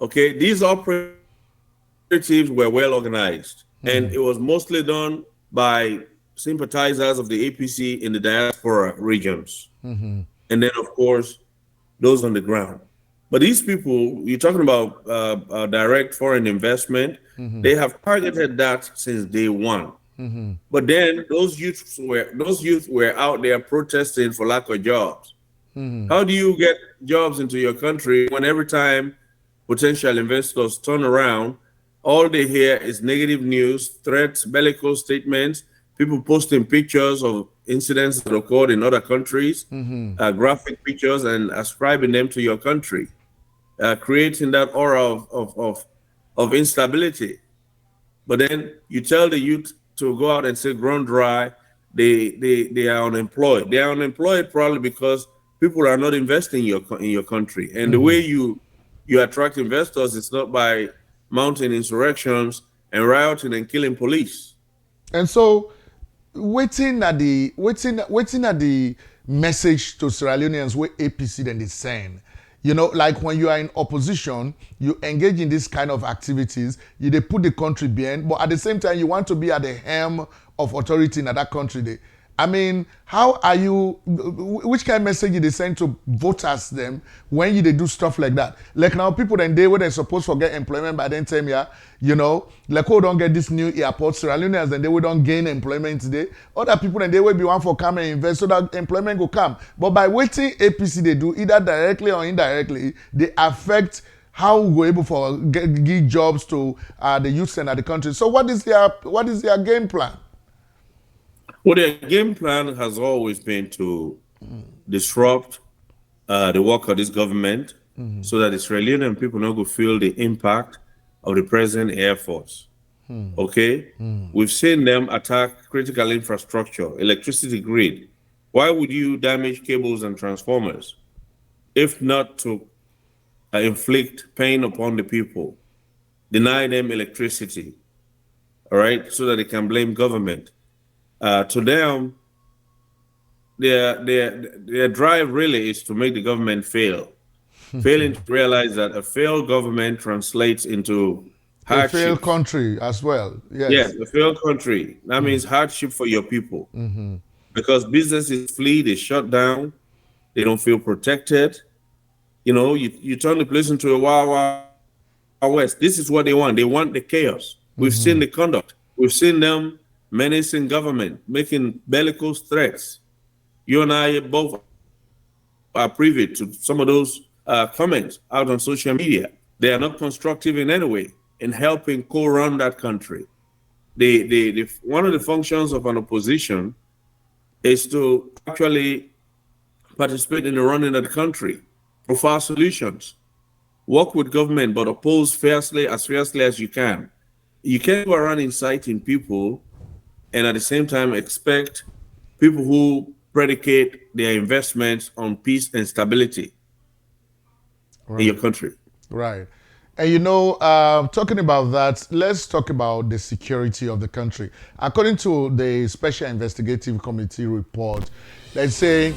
Okay, these operatives were well organized, and it was mostly done by sympathizers of the APC in the diaspora regions, and then of course those on the ground. But these people, you're talking about direct foreign investment, they have targeted that since day one. But then those youth were out there protesting for lack of jobs. How do you get jobs into your country when every time potential investors turn around, all they hear is negative news, threats, bellicose statements, people posting pictures of incidents that occurred in other countries, graphic pictures, and ascribing them to your country, creating that aura of instability. But then you tell the youth to go out and say ground dry, they are unemployed. They are unemployed probably because people are not investing in your country. And the way you attract investors is not by mounting insurrections and rioting and killing police. And so waiting at the message to Sierra Leoneans where APC then is saying, you know, like when you are in opposition, you engage in this kind of activities, they put the country behind, but at the same time, you want to be at the helm of authority in that country. I mean, how are you, which kind of message they send to voters them when they do stuff like that? Like now people then they where they're supposed to get employment by then time, you know, like who don't get this new airport, Sierra Leoneans, then they will don't gain employment today. Other people then they will be one for come and invest so that employment will come. But by waiting APC they do either directly or indirectly, they affect how we're able to give jobs to the youth and the country. So what is their game plan? Well, their game plan has always been to disrupt the work of this government so that the Sierra Leonean people not go feel the impact of the present Air Force. Okay? We've seen them attack critical infrastructure, electricity grid. Why would you damage cables and transformers if not to inflict pain upon the people, deny them electricity, all right, so that they can blame government? To them, their drive really is to make the government fail, failing to realize that a failed government translates into hardship. A failed country as well. Yes. Yes, a failed country. That means hardship for your people. Because businesses flee, they shut down, they don't feel protected. You know, you turn the place into a Wild West. This is what they want. They want the chaos. We've seen the conduct. We've seen them menacing government, making bellicose threats. You and I both are privy to some of those comments out on social media. They are not constructive in any way in helping co-run that country. One of the functions of an opposition is to actually participate in the running of the country, profile solutions, work with government, but oppose fiercely as you can. You can't go around inciting people and at the same time expect people who predicate their investments on peace and stability in your country. Right. And you know, talking about that, let's talk about the security of the country. According to the Special Investigative Committee report, they say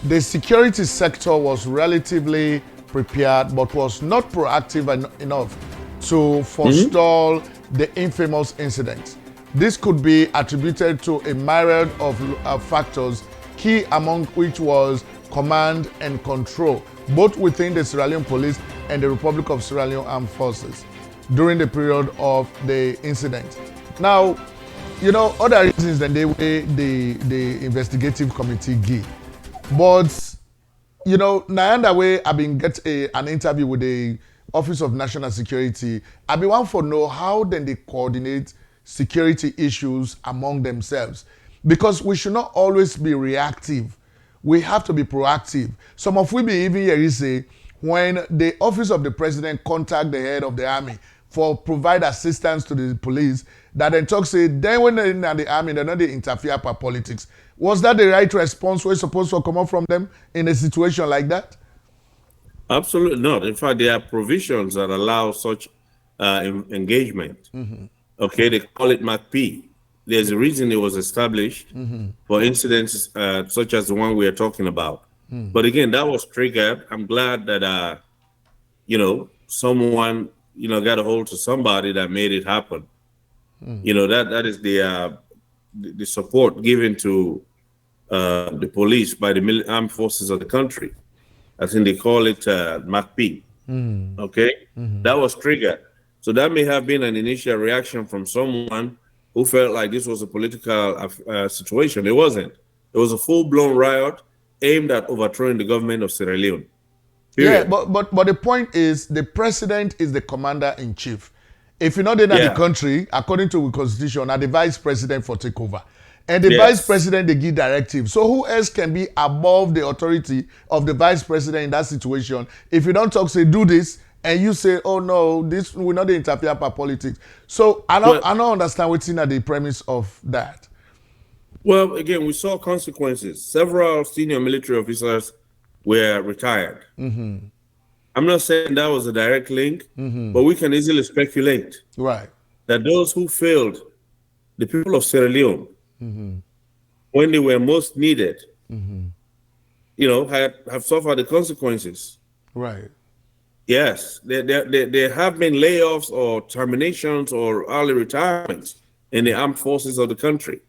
the security sector was relatively prepared but was not proactive enough to forestall the infamous incident. This could be attributed to a myriad of factors, key among which was command and control, both within the Sierra Leone Police and the Republic of Sierra Leone Armed Forces during the period of the incident. Now, you know, other reasons than the way the investigative committee give. But, you know, now way I've been an interview with Office of National Security, I be one for know how then they coordinate security issues among themselves. Because we should not always be reactive. We have to be proactive. Some of we be even here say when the office of the president contact the head of the army for provide assistance to the police, that then talk say then when they're in the army, they're not they interfere for politics. Was that the right response we're supposed to come up from them in a situation like that? Absolutely not. In fact, there are provisions that allow such engagement. Okay, they call it MACP. There's a reason it was established for incidents such as the one we are talking about. But again, that was triggered. I'm glad that someone got a hold to somebody that made it happen. That is the support given to the police by the armed forces of the country. I think they call it MACP. Okay, that was triggered. So that may have been an initial reaction from someone who felt like this was a political situation. It wasn't. It was a full-blown riot aimed at overthrowing the government of Sierra Leone. Period. Yeah, but the point is the president is the commander-in-chief. If you're not in the country, according to the constitution, are the vice president for takeover. And the vice president, they give directives. So who else can be above the authority of the vice president in that situation? If you don't talk, say, do this, and you say, oh no, this will not interfere for politics. So I don't understand what's in the premise of that. Well, again, we saw consequences. Several senior military officers were retired. I'm not saying that was a direct link, but we can easily speculate that those who failed the people of Sierra Leone when they were most needed, have suffered the consequences. Right. Yes, there have been layoffs or terminations or early retirements in the armed forces of the country.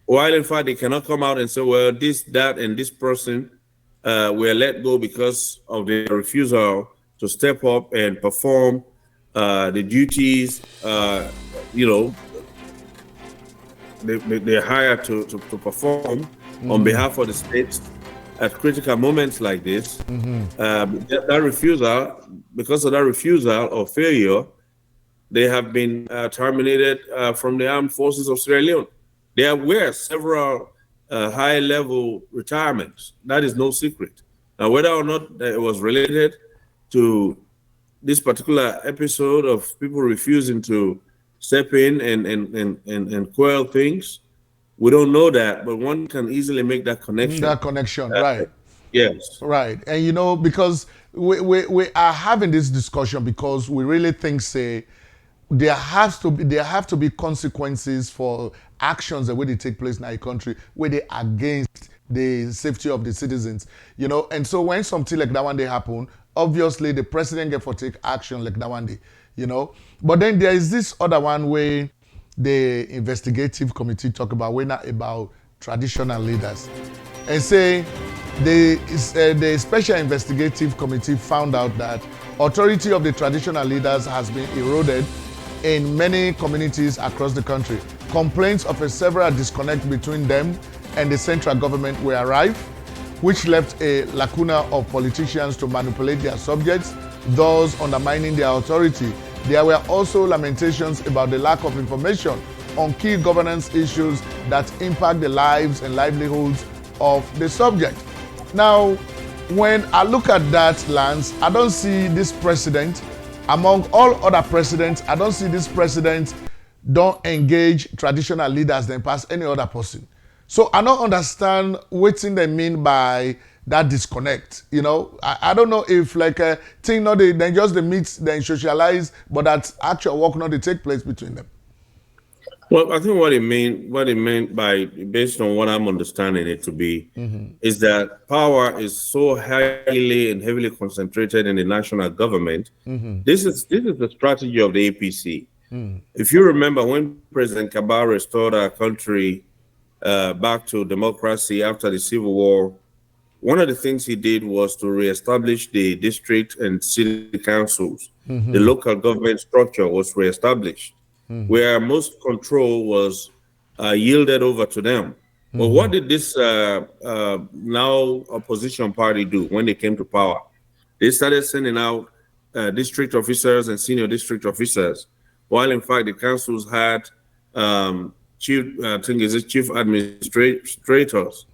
While in fact they cannot come out and say, well, this, that, and this person were let go because of their refusal to step up and perform the duties, they're hired to perform on behalf of the states at critical moments like this. That refusal, because of that refusal or failure, they have been terminated from the armed forces of Sierra Leone. There were several high-level retirements. That is no secret. Now, whether or not it was related to this particular episode of people refusing to step in and quell things, we don't know that, but one can easily make that connection. That connection, right. Yes. Right. And because we are having this discussion because we really think, say, there have to be consequences for actions that way they take place in our country where they against the safety of the citizens. And so when something like that one day happen, obviously the president get for take action like that one day, But then there is this other one where the investigative committee talk about traditional leaders. And say the special investigative committee found out that authority of the traditional leaders has been eroded in many communities across the country. Complaints of a several disconnect between them and the central government were rife, which left a lacuna of politicians to manipulate their subjects, thus undermining their authority. There were also lamentations about the lack of information on key governance issues that impact the lives and livelihoods of the subject. Now, when I look at that, Lance, I don't see this president, among all other presidents, I don't see this president don't engage traditional leaders than pass any other person. So I don't understand what they mean by that disconnect. I don't know if like a thing not they just they meet, they socialize, but that actual work not they take place between them. Well, I think what it meant by, based on what I'm understanding it to be, is that power is so highly and heavily concentrated in the national government. This is the strategy of the APC. If you remember when President Kabal restored our country back to democracy after the Civil War, one of the things he did was to reestablish the district and city councils. The local government structure was reestablished, where most control was yielded over to them. But what did this now opposition party do when they came to power? they started sending out district officers and senior district officers, while in fact the councils had chief administrators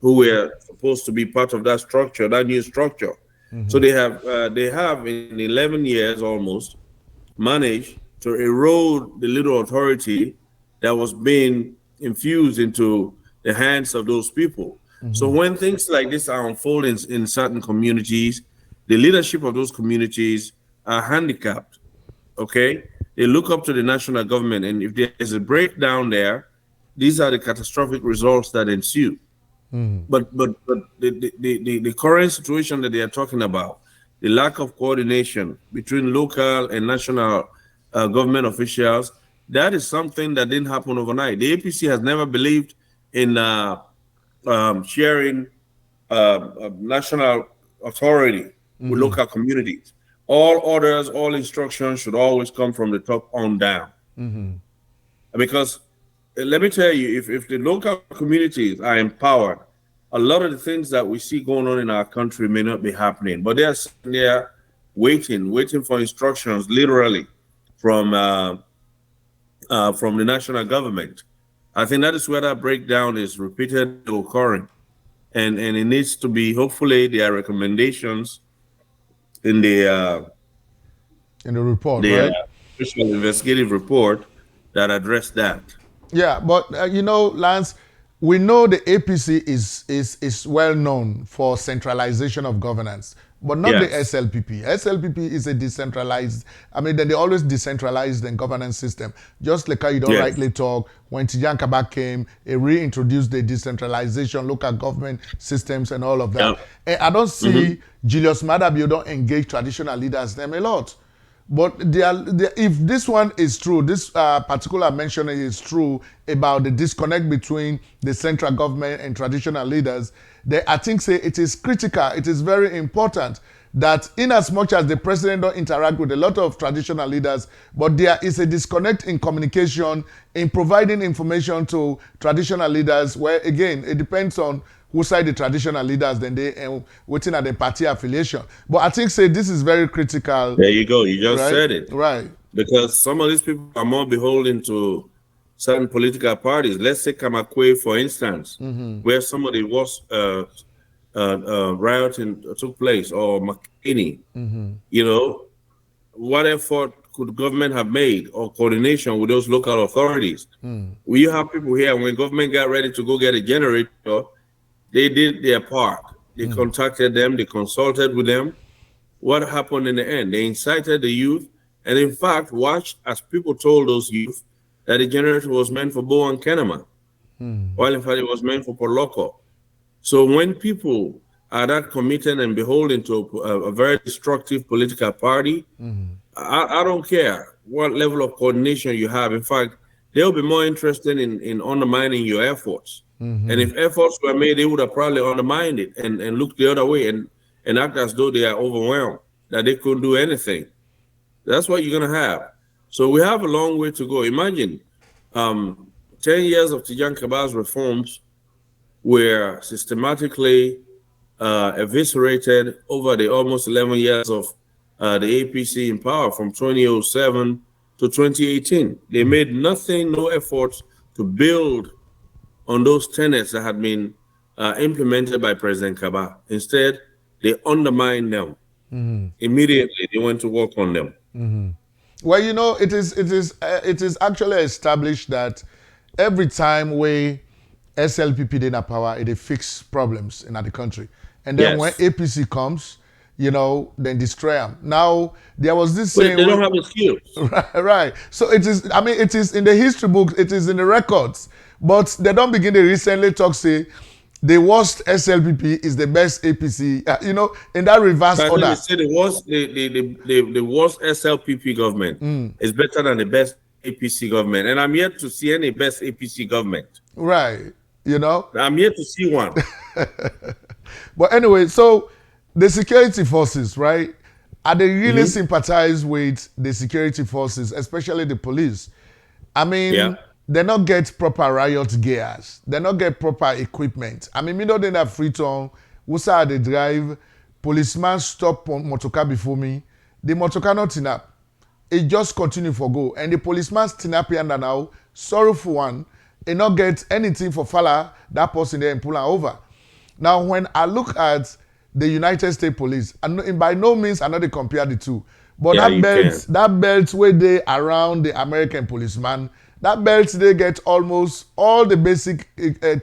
who were supposed to be part of that structure, that new structure. So they have in 11 years almost managed to erode the little authority that was being infused into the hands of those people. So when things like this are unfolding in certain communities, the leadership of those communities are handicapped. Okay, they look up to the national government, and if there's a breakdown there, these are the catastrophic results that ensue. But the current situation that they are talking about, the lack of coordination between local and national government officials, that is something that didn't happen overnight. The APC has never believed in sharing national authority with local communities. All orders, all instructions should always come from the top on down. Because let me tell you, if the local communities are empowered, a lot of the things that we see going on in our country may not be happening, but they're sitting there waiting for instructions, literally, from the national government. I think that is where that breakdown is repeatedly occurring, and it needs to be. Hopefully, there are recommendations in the report, the right? official investigative report that address that. Yeah, but Lance, we know the APC is well known for centralization of governance, but not the Yes. SLPP. SLPP is a decentralized. I mean, they always decentralized the governance system. Just like how you don't Yes. rightly talk, when Tijan Kabak came, it reintroduced the decentralization, local government systems, and all of that. Yeah. And I don't see Julius Madabio don't engage traditional leaders them a lot. But if this one is true, this particular mention is true about the disconnect between the central government and traditional leaders, then I think it is critical, it is very important that in as much as the president don't interact with a lot of traditional leaders, but there is a disconnect in communication, in providing information to traditional leaders, where again, it depends on who side the traditional leaders, then they waiting at the party affiliation. But I think this is very critical. There you go. You just Right? said it. Right. Because some of these people are more beholden to certain political parties. Let's say Kamakwe, for instance, where some of the worst rioting took place, or McKinney. What effort could government have made, or coordination with those local authorities? We have people here, when government got ready to go get a generator, they did their part. They contacted them, they consulted with them. What happened in the end? They incited the youth, and in fact, watched as people told those youth that the generator was meant for Bo and Kenema, while in fact it was meant for Porloco. So when people are that committed and beholden to a very destructive political party, I don't care what level of coordination you have. In fact, they'll be more interested in undermining your efforts. And if efforts were made, they would have probably undermined it and looked the other way and act as though they are overwhelmed, that they couldn't do anything. That's what you're going to have. So we have a long way to go. Imagine 10 years of Tijan Kaba's reforms were systematically eviscerated over the almost 11 years of the APC in power from 2007 to 2018. They made no efforts to build on those tenets that had been implemented by President Kaba. Instead, they undermined them. Immediately, they went to work on them. Well, it is actually established that every time we SLPP in power, it fix problems in the country, and then when APC comes, then destroy them. Now there was this saying, they don't have excuse. Right. So it is. I mean, it is in the history books. It is in the records. But they don't begin to recently talk, say, the worst SLPP is the best APC, in that reverse order. They say the worst SLPP government is better than the best APC government. And I'm yet to see any best APC government. Right. I'm yet to see one. But anyway, so the security forces, right? Are they really sympathize with the security forces, especially the police? I mean, they not get proper riot gears. They not get proper equipment. I mean, they have free tongue. Who's they drive? policeman stop on motorcar before me, the motorcar not tin up. It just continue for go. And the policeman tin up here now, sorry for one, and not get anything for fella that person there and pull her over. Now, when I look at the United States Police, and by no means I know they compare the two, but Yeah, you can. that belt where they around the American policeman, that belt they get almost all the basic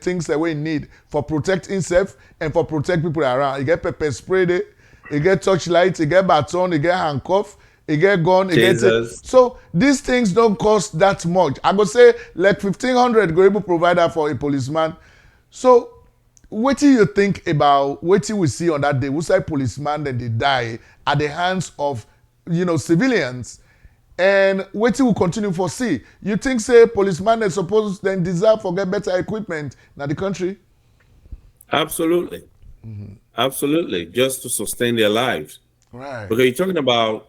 things that we need for protect himself and for protect people around. You get pepper spray there, you get torchlight, you get baton, you get handcuff, you get gun, you get Tasers. so these things don't cost that much. I go say like 1,500 go able provide that for a policeman. So what do you think about what we see on that day? We say policemen then they die at the hands of civilians, and what will continue for see? You think say policemen they suppose then deserve for get better equipment in the country? Absolutely. Absolutely. Just to sustain their lives. Right. Because you're talking about,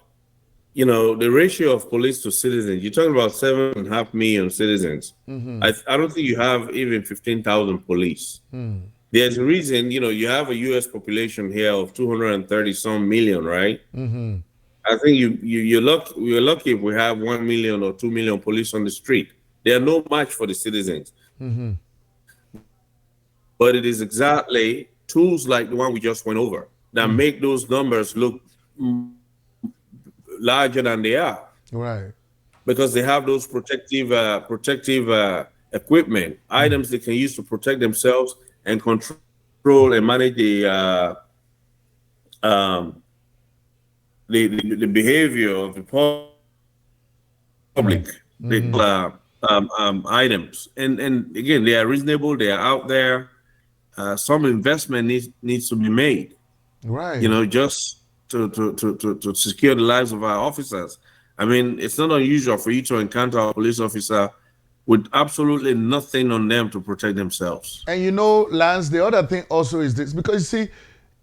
the ratio of police to citizens. You're talking about 7.5 million citizens. I don't think you have even 15,000 police. There's a reason, you have a U.S. population here of 230 some million, right? I think we're lucky if we have 1 million or 2 million police on the street. They are no match for the citizens. But it is exactly tools like the one we just went over that make those numbers look larger than they are. Right. Because they have those protective equipment, items they can use to protect themselves and control and manage the behavior of the public, the items. And again, they are reasonable. They are out there. Some investment needs to be made. Right. Just to secure the lives of our officers. I mean, it's not unusual for you to encounter a police officer with absolutely nothing on them to protect themselves. And Lance, the other thing also is this, because you see,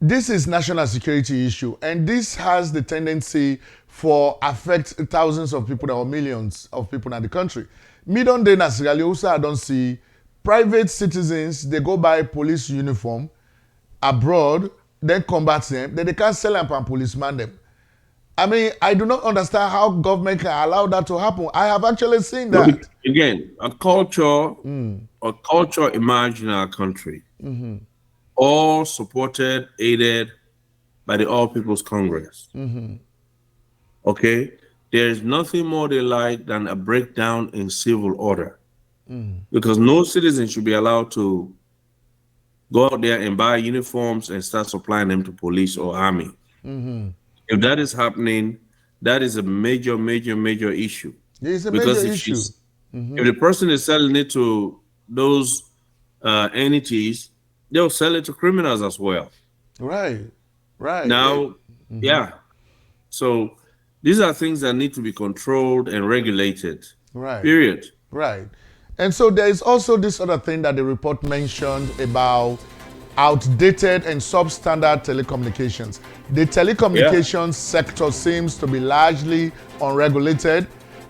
this is national security issue, and this has the tendency for affect thousands of people or millions of people in the country. Me don't dey na Sierra Leone, also I don't see private citizens, they go buy police uniform abroad, then combat them, then they can't sell them and policeman them. I mean, I do not understand how government can allow that to happen. I have actually seen that. But again, a culture emerged in our country, all supported, aided by the All People's Congress. Okay? There is nothing more they like than a breakdown in civil order. Because no citizen should be allowed to go out there and buy uniforms and start supplying them to police or army. If that is happening, that is a major, major, major issue. It's a Because major issue. if the person is selling it to those entities, they'll sell it to criminals as well. Right. Right. Now, yeah. So these are things that need to be controlled and regulated. Right. Period. Right. And so there is also this other thing that the report mentioned about outdated and substandard telecommunications. The telecommunications sector seems to be largely unregulated,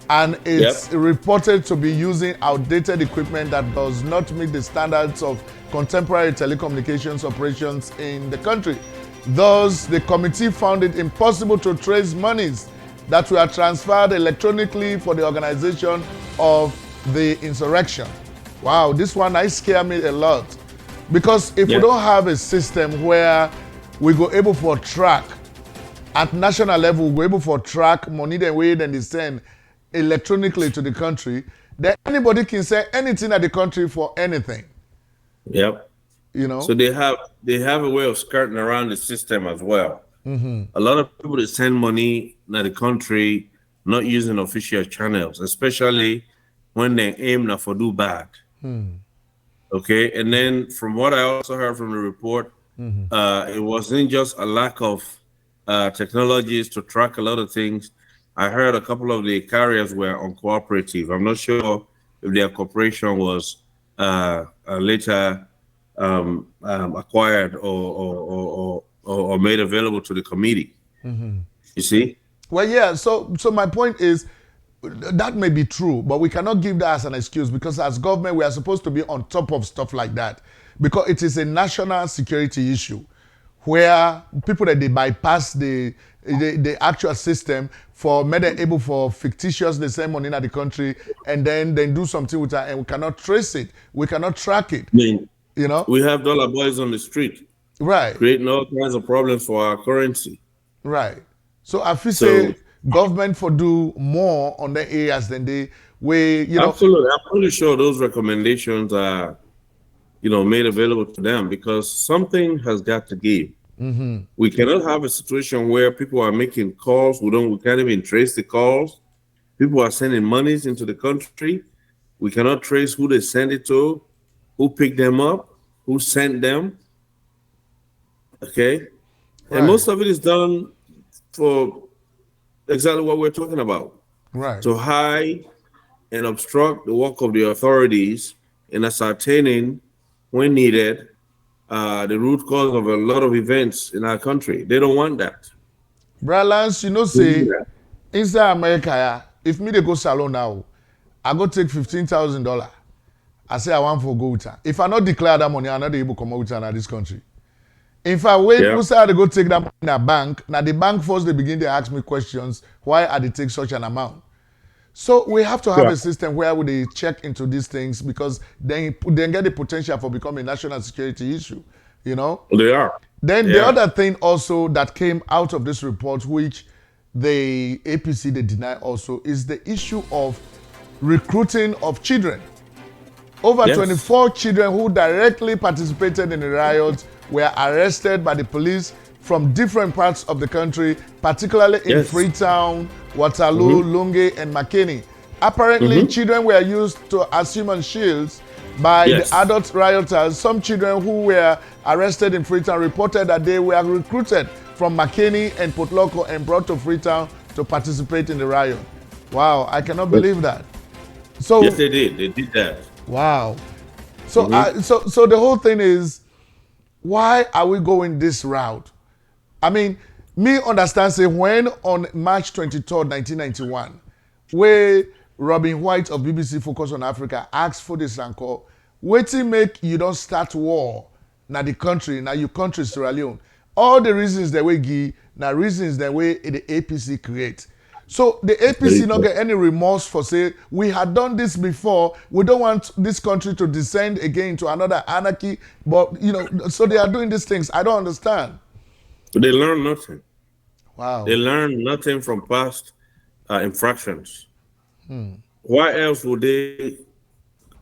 and it's reported to be using outdated equipment that does not meet the standards of contemporary telecommunications operations in the country. Thus, the committee found it impossible to trace monies that were transferred electronically for the organization of the insurrection. Wow, this one I scare me a lot. Because if we don't have a system where we go able for track at national level, we go able for track money the way then they send electronically to the country, then anybody can say anything at the country for anything. Yep. So they have a way of skirting around the system as well. A lot of people that send money to the country not using official channels, especially when they aim not for do bad. Okay, and then from what I also heard from the report, it wasn't just a lack of technologies to track a lot of things. I heard a couple of the carriers were uncooperative. I'm not sure if their cooperation was later acquired or made available to the committee. You see? Well, yeah. So my point is, that may be true, but we cannot give that as an excuse, because as government, we are supposed to be on top of stuff like that, because it is a national security issue where people that they bypass the actual system for made them able for fictitious the same money in the country and then do something with it and we cannot trace it, we cannot track it. I mean, You know, we have dollar boys on the street right, creating all kinds of problems for our currency. right. So I feel So say government for do more on the areas than they way absolutely, I'm pretty sure those recommendations are, made available to them because something has got to give. We cannot have a situation where people are making calls. We can't even trace the calls. People are sending monies into the country. We cannot trace who they send it to, who picked them up, who sent them. Okay. Right. And most of it is done for exactly what we're talking about. Right. To hide and obstruct the work of the authorities in ascertaining, when needed, the root cause of a lot of events in our country. They don't want that. Brother Lance, say inside America, if me they go salon now, I go take $15,000. I say I want for go with her. If I not declare that money, I'm not able to come out with her in this country. If I wait, who say I go take that money in a bank, now the bank first they begin to ask me questions, why I they take such an amount? So we have to have a system where they check into these things because then get the potential for becoming a national security issue, They are. Then the other thing also that came out of this report, which the APC they deny also, is the issue of recruiting of children. Over 24 children who directly participated in the riots were arrested by the police from different parts of the country, particularly in Freetown, Waterloo, Lunge, and McKinney. Apparently, children were used as human shields by the adult rioters. Some children who were arrested in Freetown reported that they were recruited from McKinney and Port Loco and brought to Freetown to participate in the riot. Wow, I cannot believe that. So yes, they did. They did that. Wow. So so the whole thing is, why are we going this route? I mean, me understand say when on March 23rd, 1991, where Robin White of BBC Focus on Africa asked for this and call, waiting make you don't start war na the country, na your country Sierra Leone. All the reasons that we give, na reasons that we the APC create. So the APC not get any remorse for say we had done this before. We don't want this country to descend again into another anarchy. But so they are doing these things. I don't understand. They learn nothing. Wow. They learn nothing from past infractions. Why else would they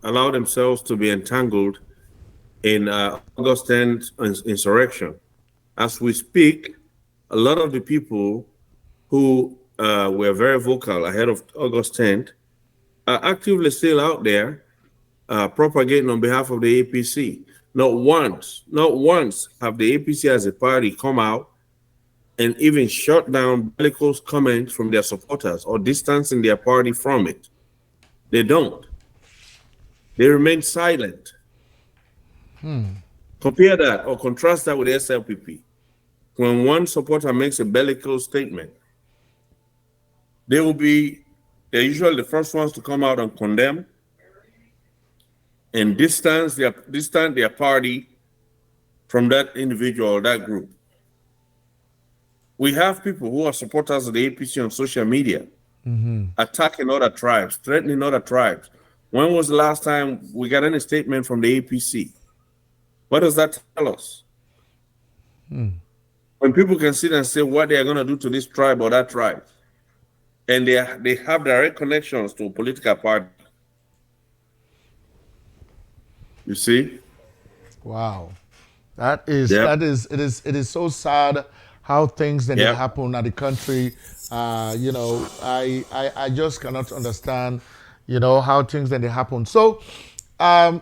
allow themselves to be entangled in August 10th insurrection? As we speak, a lot of the people who were very vocal ahead of August 10th are actively still out there propagating on behalf of the APC. Not once have the APC as a party come out and even shut down bellicose comments from their supporters or distancing their party from it. They don't. They remain silent. Compare that or contrast that with the SLPP. When one supporter makes a bellicose statement, they're usually the first ones to come out and condemn and distance their party from that individual or that group. We have people who are supporters of the APC on social media, attacking other tribes, threatening other tribes. When was the last time we got any statement from the APC? What does that tell us? When people can sit and say what they are going to do to this tribe or that tribe, and they have direct connections to a political party. You see? Wow. It is so sad how things that happen at the country. I just cannot understand, how things that they happen. So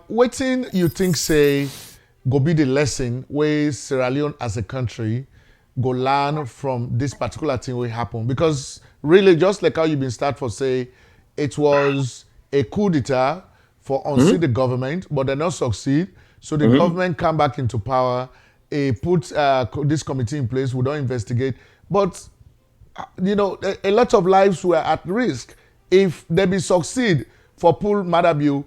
waiting you think say go be the lesson where Sierra Leone as a country go learn from this particular thing will happen, because really just like how you've been start for say it was a coup d'etat for unseat the government, but they not succeed. So the government come back into power, put this committee in place, we don't investigate. But a lot of lives were at risk. If they be succeed for Paul Madabiu,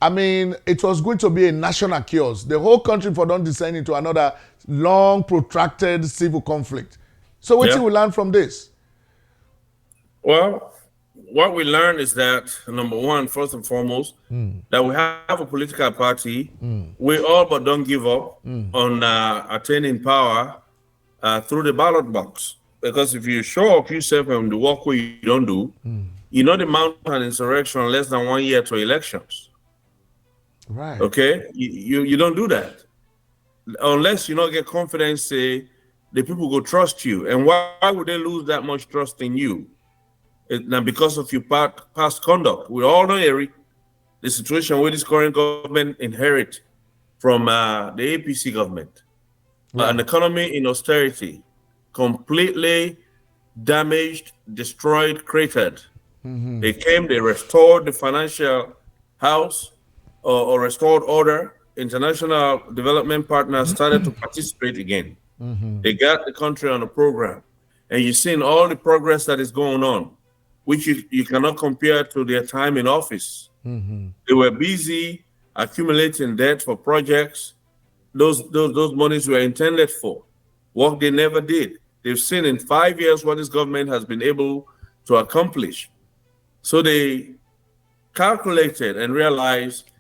I mean, it was going to be a national chaos. The whole country for don't descend into another long, protracted civil conflict. So what Yeah. did we learn from this? Well, what we learned is that number one, first and foremost, that we have a political party. We all but don't give up on attaining power through the ballot box. Because if you show up yourself and the work you don't do, you know the mount an insurrection less than 1 year to elections. Right. Okay, you don't do that unless you not get confidence. Say the people go trust you, and why would they lose that much trust in you? Now because of your past conduct. We all know, Eric, the situation where this current government inherit from the APC government, an economy in austerity, completely damaged, destroyed, cratered. They came, they restored the financial house or restored order. International development partners started to participate again. They got the country on a program. And you've seen all the progress that is going on, which you cannot compare to their time in office. They were busy accumulating debt for projects. Those monies were intended for work they never did. They've seen in 5 years what this government has been able to accomplish. So they calculated and realized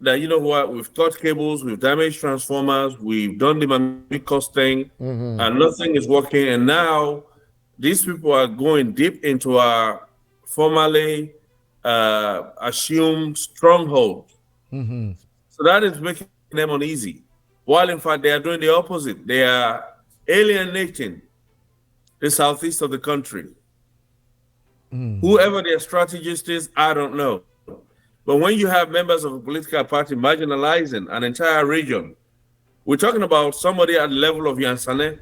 that, you know what, we've cut cables, we've damaged transformers, we've done the magnetic cost thing, and nothing is working. And now these people are going deep into our formerly assumed strongholds. So that is making them uneasy. While in fact they are doing the opposite. They are alienating the southeast of the country. Whoever their strategist is, I don't know. But when you have members of a political party marginalizing an entire region, we're talking about somebody at the level of Yansane,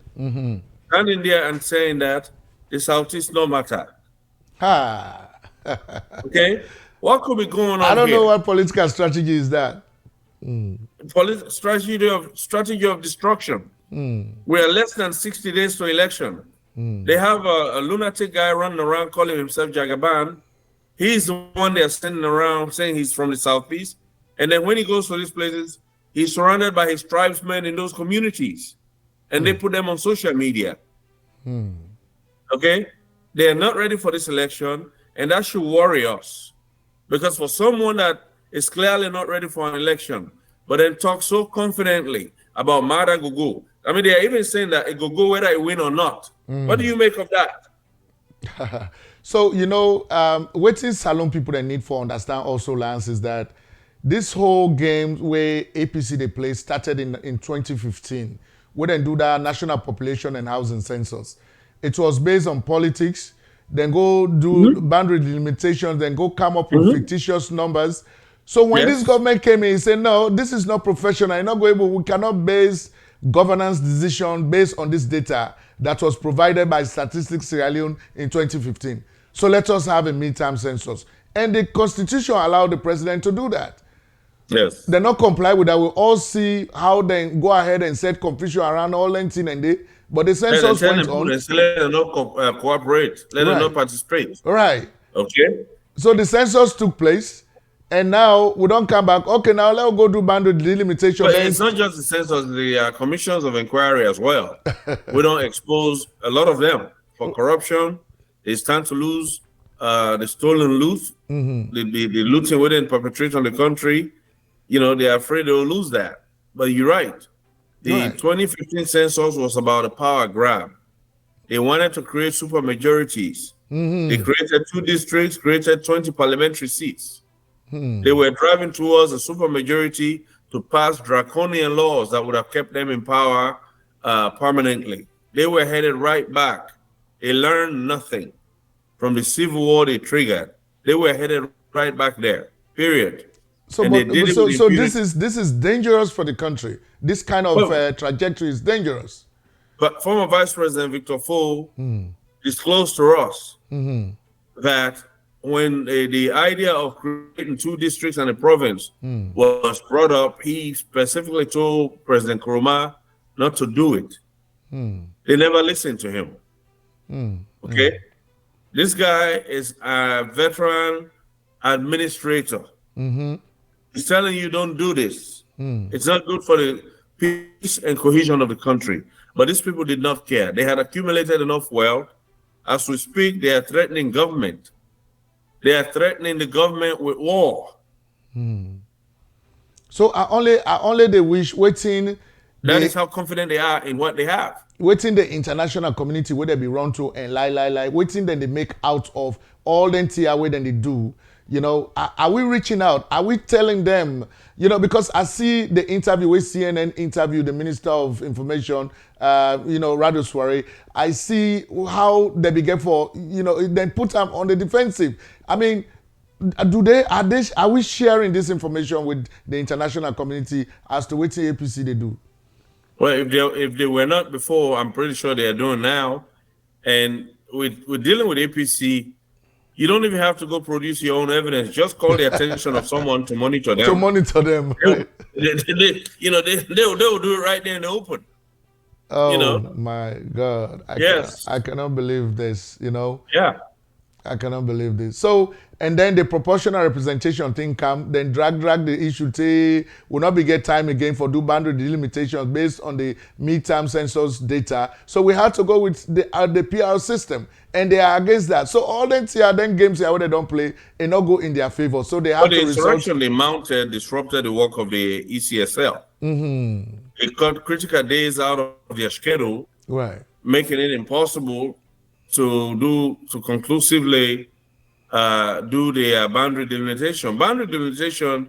standing there and saying that the southeast no matter. Ha. Okay? What could be going on I don't here? know what political strategy is that. Strategy of destruction. We are less than 60 days to election. They have a lunatic guy running around calling himself Jagaban. He's the one they're sending around saying he's from the southeast. And then when he goes to these places, he's surrounded by his tribesmen in those communities. And they put them on social media. Okay? They are not ready for this election. And that should worry us. Because for someone that is clearly not ready for an election, but then talk so confidently about Mada Gugu. I mean, they are even saying that it will go whether it win or not. What do you make of that? So, you know, what is Salon people that need for understand also, Lance, is that this whole game where APC they play started in 2015. We then do that national population and housing census. It was based on politics, then go do boundary delimitations, then go come up with fictitious numbers. So when this government came in, he said, no, this is not professional. You're not going, we cannot base governance decision based on this data that was provided by Statistics Sierra Leone in 2015. So let us have a midterm census. And the Constitution allowed the president to do that. Yes. They not comply with that. We'll all see how they go ahead and set confusion around all lengthing and they, but the census went on. Let them not cooperate. Let them not participate. Right. Okay. So the census took place. And now we don't come back. Okay, now let's go do boundary delimitation. But it's not just the census, the commissions of inquiry as well. We don't expose a lot of them for corruption. They stand to lose the stolen loot, the looting within perpetrate on the country. You know, they're afraid they'll lose that. But you're right. The 2015 census was about a power grab. They wanted to create super majorities. They created 2 districts, created 20 parliamentary seats. They were driving towards a supermajority to pass draconian laws that would have kept them in power permanently. They were headed right back. They learned nothing from the civil war they triggered. They were headed right back there. Period. So, this is dangerous for the country. This kind of trajectory is dangerous. But former Vice President Victor Fo disclosed to us that when the idea of creating 2 districts and a province was brought up, he specifically told President Nkrumah not to do it. They never listened to him. Okay? This guy is a veteran administrator. He's telling you don't do this. It's not good for the peace and cohesion of the country. But these people did not care. They had accumulated enough wealth. As we speak, they are threatening government. They are threatening the government with war. So I only they wish waiting. That is how confident they are in what they have. Waiting the international community where they be run to and lie. Waiting then they make out of all the TR way then they do. You know, are we reaching out? Are we telling them? You know, because I see the interview with CNN interview the Minister of Information, Radio Soiree. I see how they begin for, then put them on the defensive. I mean, are we sharing this information with the international community as to what the APC they do? Well, if they were not before, I'm pretty sure they are doing now. And with dealing with APC, you don't even have to go produce your own evidence. Just call the attention of someone to monitor them. To monitor them, right? They'll do it right there in the open. Oh my God! I cannot believe this. Yeah. I cannot believe this. So, and then the proportional representation thing come, then drag the issue say will not be get time again for do boundary delimitations based on the midterm census data. So we had to go with the PR system, and they are against that. So all them games here where they don't play, and not go in their favor. So they have the insurrection they mounted disrupted the work of the ECSL. It cut critical days out of their schedule, right, making it impossible to conclusively do the boundary delimitation. Boundary delimitation,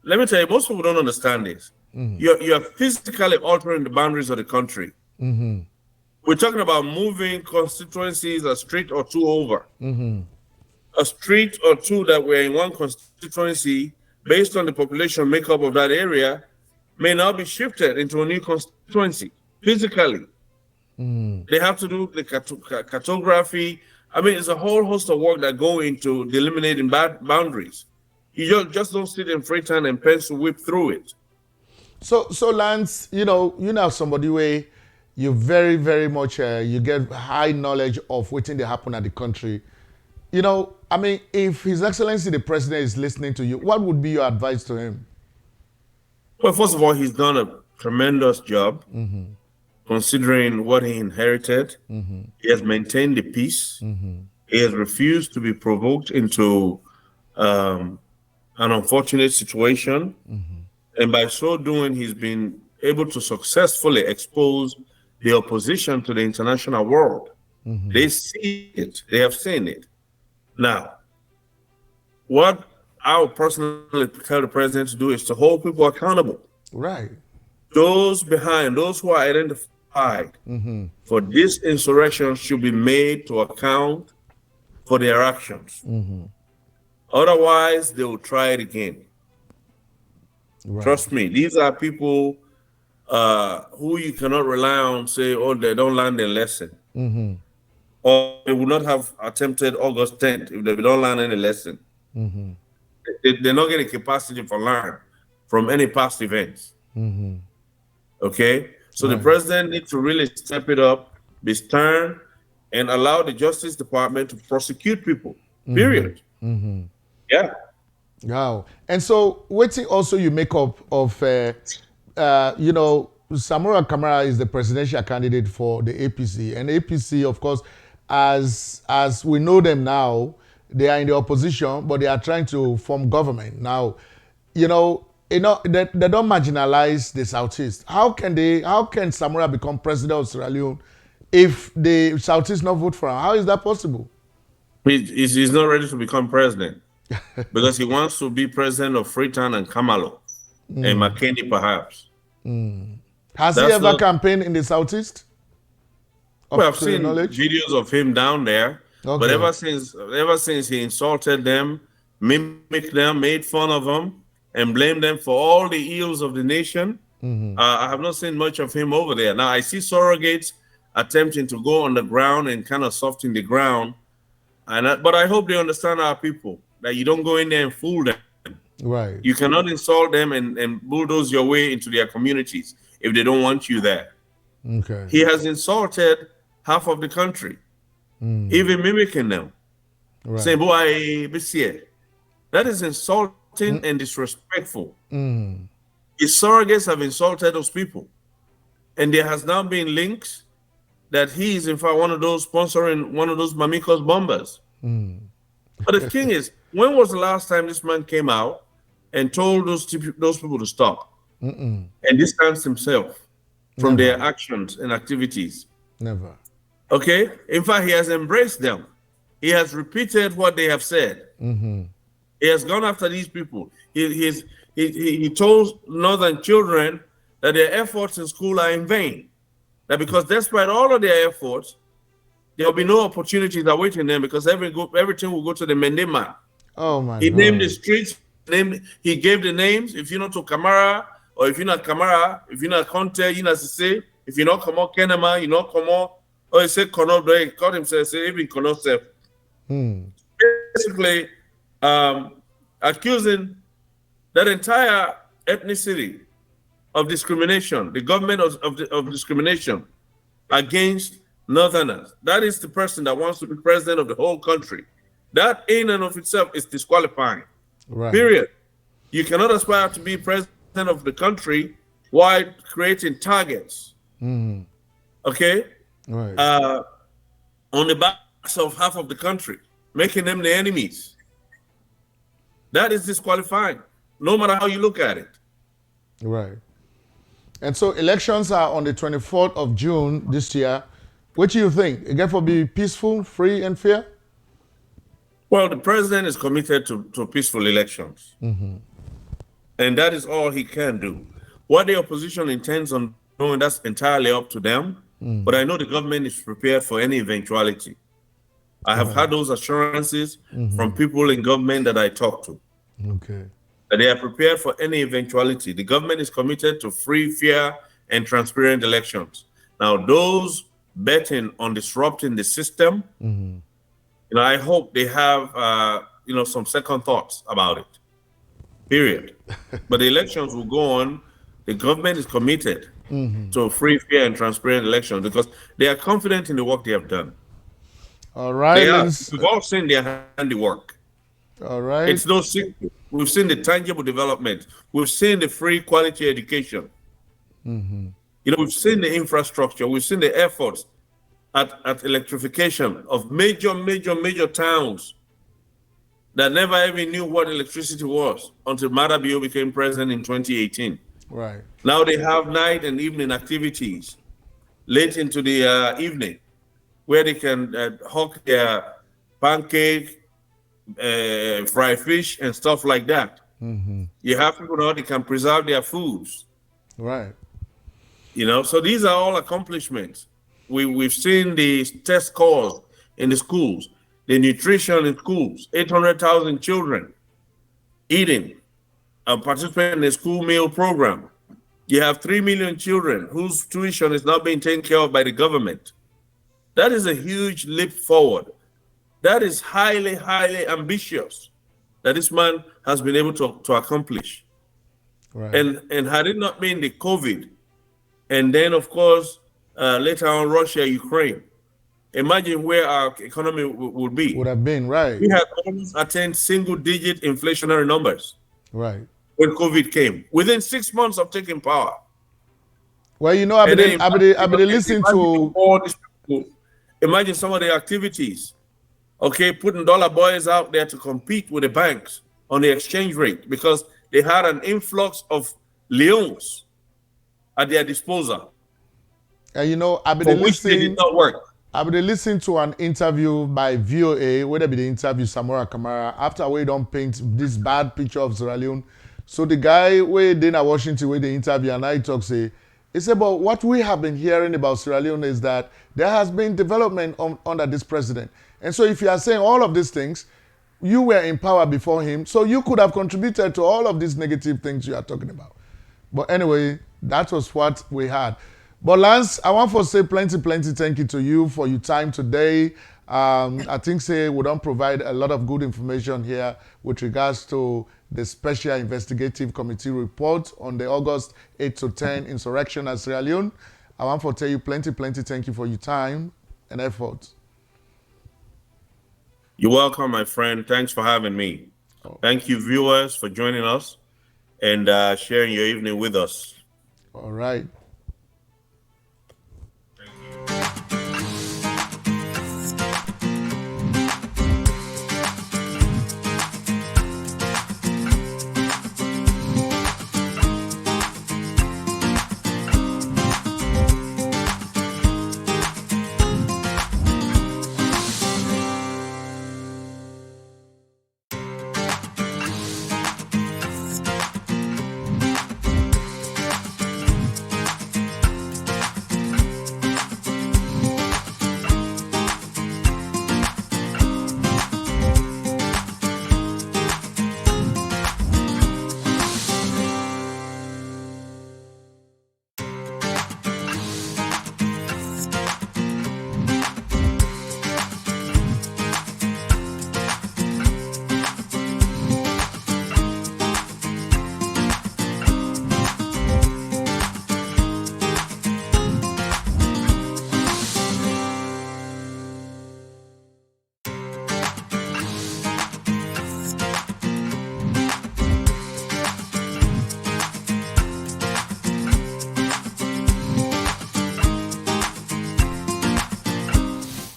let me tell you, most people don't understand this. You're physically altering the boundaries of the country. We're talking about moving constituencies a street or two over. A street or two that were in one constituency, based on the population makeup of that area, may now be shifted into a new constituency physically. They have to do the cartography. I mean, it's a whole host of work that go into delimiting boundaries. You just don't sit in Freetown and pencil whip through it. So Lance, you know somebody where you very, very much you get high knowledge of what they happen at the country. I mean, if His Excellency the President is listening to you, what would be your advice to him? Well, first of all, he's done a tremendous job. Considering what he inherited. He has maintained the peace. He has refused to be provoked into an unfortunate situation. And by so doing, he's been able to successfully expose the opposition to the international world. They see it. They have seen it. Now, what I would personally tell the president to do is to hold people accountable. Right. Those behind, those who are identified for this insurrection should be made to account for their actions. Otherwise, they will try it again. Right. Trust me, these are people who you cannot rely on, say, oh, they don't learn their lesson. Or they would not have attempted August 10th if they don't learn any lesson. They're not getting capacity for learn from any past events. Okay? So the president needs to really step it up, be stern, and allow the Justice Department to prosecute people, period. Yeah. Wow. And so what also you make up of, Samura Kamara is the presidential candidate for the APC. And APC, of course, as we know them now, they are in the opposition, but they are trying to form government. Now, they don't marginalize the Southeast. How can Samura become president of Sierra Leone if the Southeast not vote for him? How is that possible? He's not ready to become president because he wants to be president of Freetown and Kamalo and McKinney, perhaps. Has he ever campaigned in the Southeast? Well, I've seen videos of him down there, but ever since he insulted them, mimicked them, made fun of them, and blame them for all the ills of the nation. I have not seen much of him over there. Now, I see surrogates attempting to go on the ground and kind of soften the ground. But I hope they understand our people, that you don't go in there and fool them. Right. You cannot insult them and bulldoze your way into their communities if they don't want you there. Okay. He has insulted half of the country, even mimicking them. Right. Saying, boy, that is insulting insulting and disrespectful. His surrogates have insulted those people. And there has now been links that he is, in fact, one of those sponsoring one of those Mamikos bombers. But the thing is, when was the last time this man came out and told those people to stop and distanced himself from their actions and activities? Never. Okay? In fact, he has embraced them. He has repeated what they have said. He has gone after these people. He told northern children that their efforts in school are in vain. That because despite all of their efforts, there will be no opportunities awaiting them because everything will go to the Mende man. Oh my He God. named the streets, he gave the names. If you're not to Kamara, or if you're not Kamara, if you're not Conte, you're not Sise, if you're not Komo Kenema, you're not Komo, or he said Kono, he called himself, say, even Kono self. Basically, accusing that entire ethnicity of discrimination, the government of discrimination against Northerners. That is the person that wants to be president of the whole country. That in and of itself is disqualifying. Right. Period. You cannot aspire to be president of the country while creating targets. Okay? Right. On the backs of half of the country, making them the enemies. That is disqualifying, no matter how you look at it. Right. And so elections are on the 24th of June this year. What do you think? Again, for be peaceful, free, and fair? Well, the president is committed to peaceful elections. And that is all he can do. What the opposition intends on doing, that's entirely up to them. But I know the government is prepared for any eventuality. I have had those assurances from people in government that I talk to. Okay. That they are prepared for any eventuality. The government is committed to free, fair, and transparent elections. Now, those betting on disrupting the system, I hope they have, some second thoughts about it. Period. But the elections will go on. The government is committed to a free, fair, and transparent election because they are confident in the work they have done. All right. We've all seen their handiwork. All right. It's no secret. We've seen the tangible development. We've seen the free quality education. We've seen the infrastructure. We've seen the efforts at electrification of major towns that never even knew what electricity was until Marabio became president in 2018. Right. Now they have night and evening activities late into the evening where they can hawk their pancake, fried fish, and stuff like that. You have people now they can preserve their foods. Right. So these are all accomplishments. We've seen the test scores in the schools, the nutrition in schools, 800,000 children eating and participating in the school meal program. You have 3 million children whose tuition is now being taken care of by the government. That is a huge leap forward. That is highly, highly ambitious that this man has been able to accomplish. Right. And had it not been the COVID, and then, of course, later on, Russia, Ukraine, imagine where our economy would be. Would have been, right. We had almost attained single-digit inflationary numbers. Right. When COVID came, within 6 months of taking power. Well, I've been listening to all these people. Imagine some of the activities. Okay, putting dollar boys out there to compete with the banks on the exchange rate because they had an influx of leons at their disposal. And I've for been which they listening. did not work. I've been listening to an interview by VOA where they be the interview Samora Kamara after we don't paint this bad picture of Sierra Leone. So the guy where they in Washington where the interview and I talk say, it's about what we have been hearing about Sierra Leone is that there has been development under this president. And so if you are saying all of these things, you were in power before him, so you could have contributed to all of these negative things you are talking about. But anyway, that was what we had. But Lance, I want to say plenty thank you to you for your time today. I think we don't provide a lot of good information here with regards to the Special Investigative Committee report on the August 8 to 10 insurrection at Sierra Leone. I want to tell you plenty thank you for your time and effort. You're welcome, my friend. Thanks for having me. Thank you, viewers, for joining us and sharing your evening with us. All right.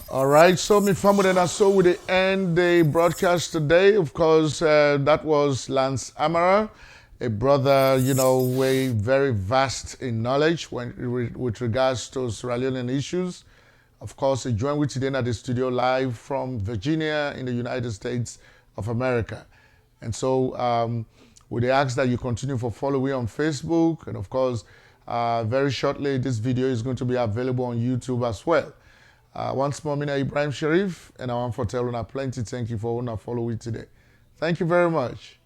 All right, so my family, and so we end the broadcast today. Of course, that was Lance Amara, a brother, very vast in knowledge with regards to Sierra Leonean issues. Of course, he joined with today at the studio live from Virginia in the United States of America. And so we ask that you continue to follow me on Facebook. And of course, very shortly, this video is going to be available on YouTube as well. Once more, Mina Ibrahim Sharif, and I want to tell you plenty. Thank you for following today. Thank you very much.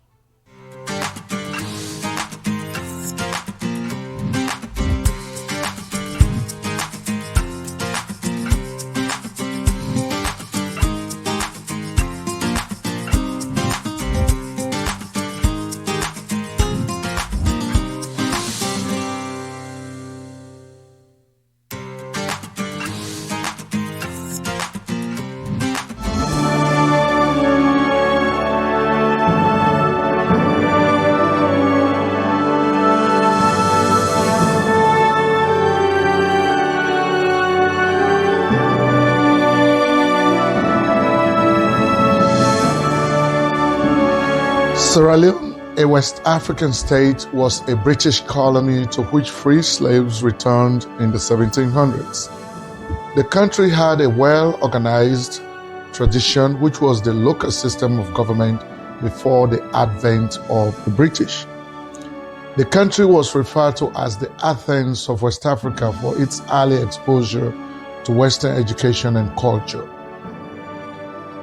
Sierra Leone, a West African state, was a British colony to which free slaves returned in the 1700s. The country had a well-organized tradition, which was the local system of government before the advent of the British. The country was referred to as the Athens of West Africa for its early exposure to Western education and culture.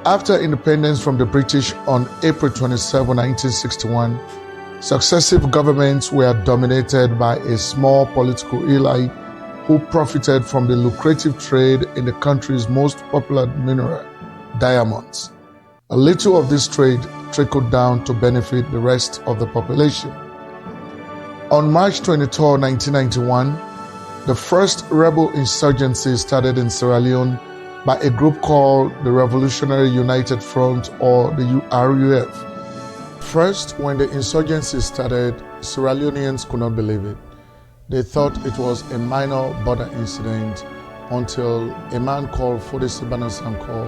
After independence from the British on April 27, 1961, successive governments were dominated by a small political elite who profited from the lucrative trade in the country's most popular mineral, diamonds. A little of this trade trickled down to benefit the rest of the population. On March 23, 1991, the first rebel insurgency started in Sierra Leone by a group called the Revolutionary United Front, or the RUF. First, when the insurgency started, Sierra Leoneans could not believe it. They thought it was a minor border incident until a man called Fodesi Bana Sanko,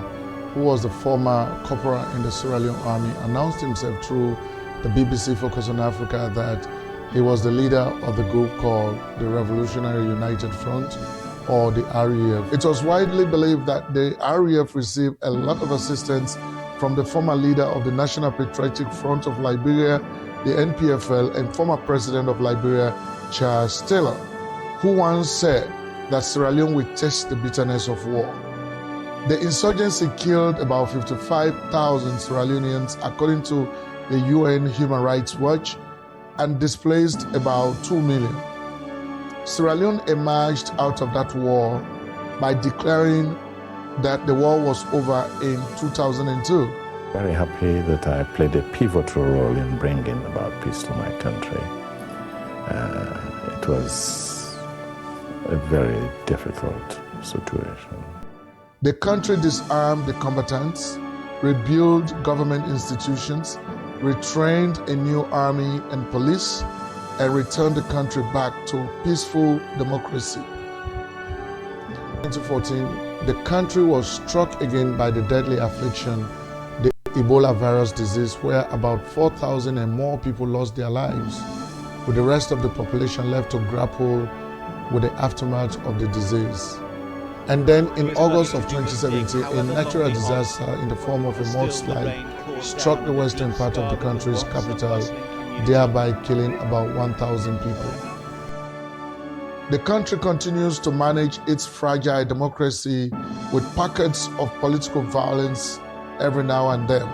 who was the former corporal in the Sierra Leone army, announced himself through the BBC Focus on Africa that he was the leader of the group called the Revolutionary United Front, or the RUF. It was widely believed that the RUF received a lot of assistance from the former leader of the National Patriotic Front of Liberia, the NPFL, and former president of Liberia, Charles Taylor, who once said that Sierra Leone would taste the bitterness of war. The insurgency killed about 55,000 Sierra Leoneans, according to the UN Human Rights Watch, and displaced about 2 million. Sierra Leone emerged out of that war by declaring that the war was over in 2002. Very happy that I played a pivotal role in bringing about peace to my country. It was a very difficult situation. The country disarmed the combatants, rebuilt government institutions, retrained a new army and police, and returned the country back to peaceful democracy. In 2014, the country was struck again by the deadly affliction, the Ebola virus disease, where about 4,000 and more people lost their lives, with the rest of the population left to grapple with the aftermath of the disease. And then in August of 2017, a natural disaster in the form of a mudslide struck the western part of the country's capital, thereby killing about 1,000 people. The country continues to manage its fragile democracy with pockets of political violence every now and then.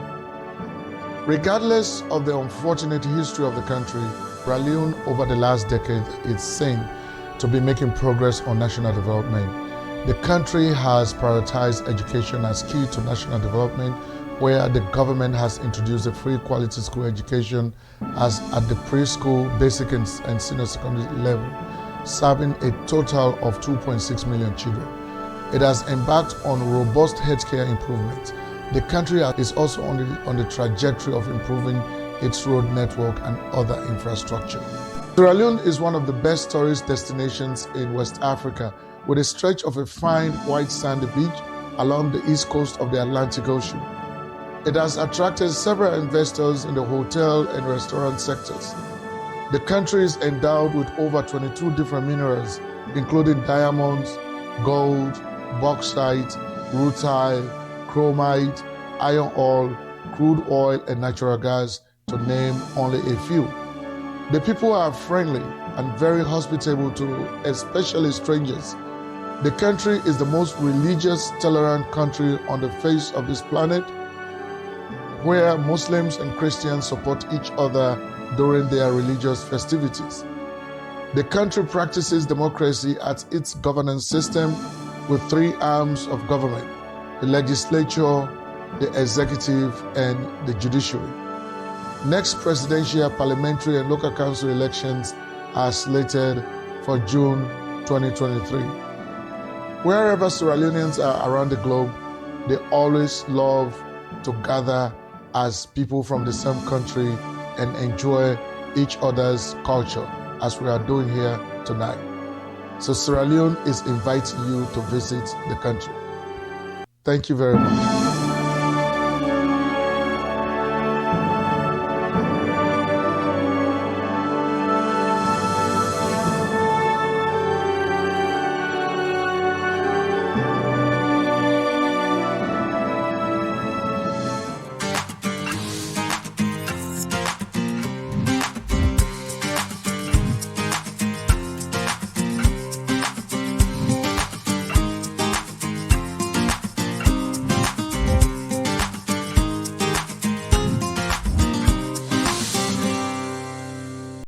Regardless of the unfortunate history of the country, Sierra Leone over the last decade is seen to be making progress on national development. The country has prioritized education as key to national development, where the government has introduced a free quality school education as at the preschool, basic and senior secondary level, serving a total of 2.6 million children. It has embarked on robust healthcare improvements. The country is also on the trajectory of improving its road network and other infrastructure. Sierra Leone is one of the best tourist destinations in West Africa, with a stretch of a fine white sandy beach along the east coast of the Atlantic Ocean. It has attracted several investors in the hotel and restaurant sectors. The country is endowed with over 22 different minerals, including diamonds, gold, bauxite, rutile, chromite, iron ore, crude oil, and natural gas, to name only a few. The people are friendly and very hospitable to especially strangers. The country is the most religious, tolerant country on the face of this planet, where Muslims and Christians support each other during their religious festivities. The country practices democracy as its governance system with three arms of government: the legislature, the executive, and the judiciary. Next presidential, parliamentary, and local council elections are slated for June 2023. Wherever Sierra Leoneans are around the globe, they always love to gather as people from the same country and enjoy each other's culture, as we are doing here tonight. So Sierra Leone is inviting you to visit the country. Thank you very much.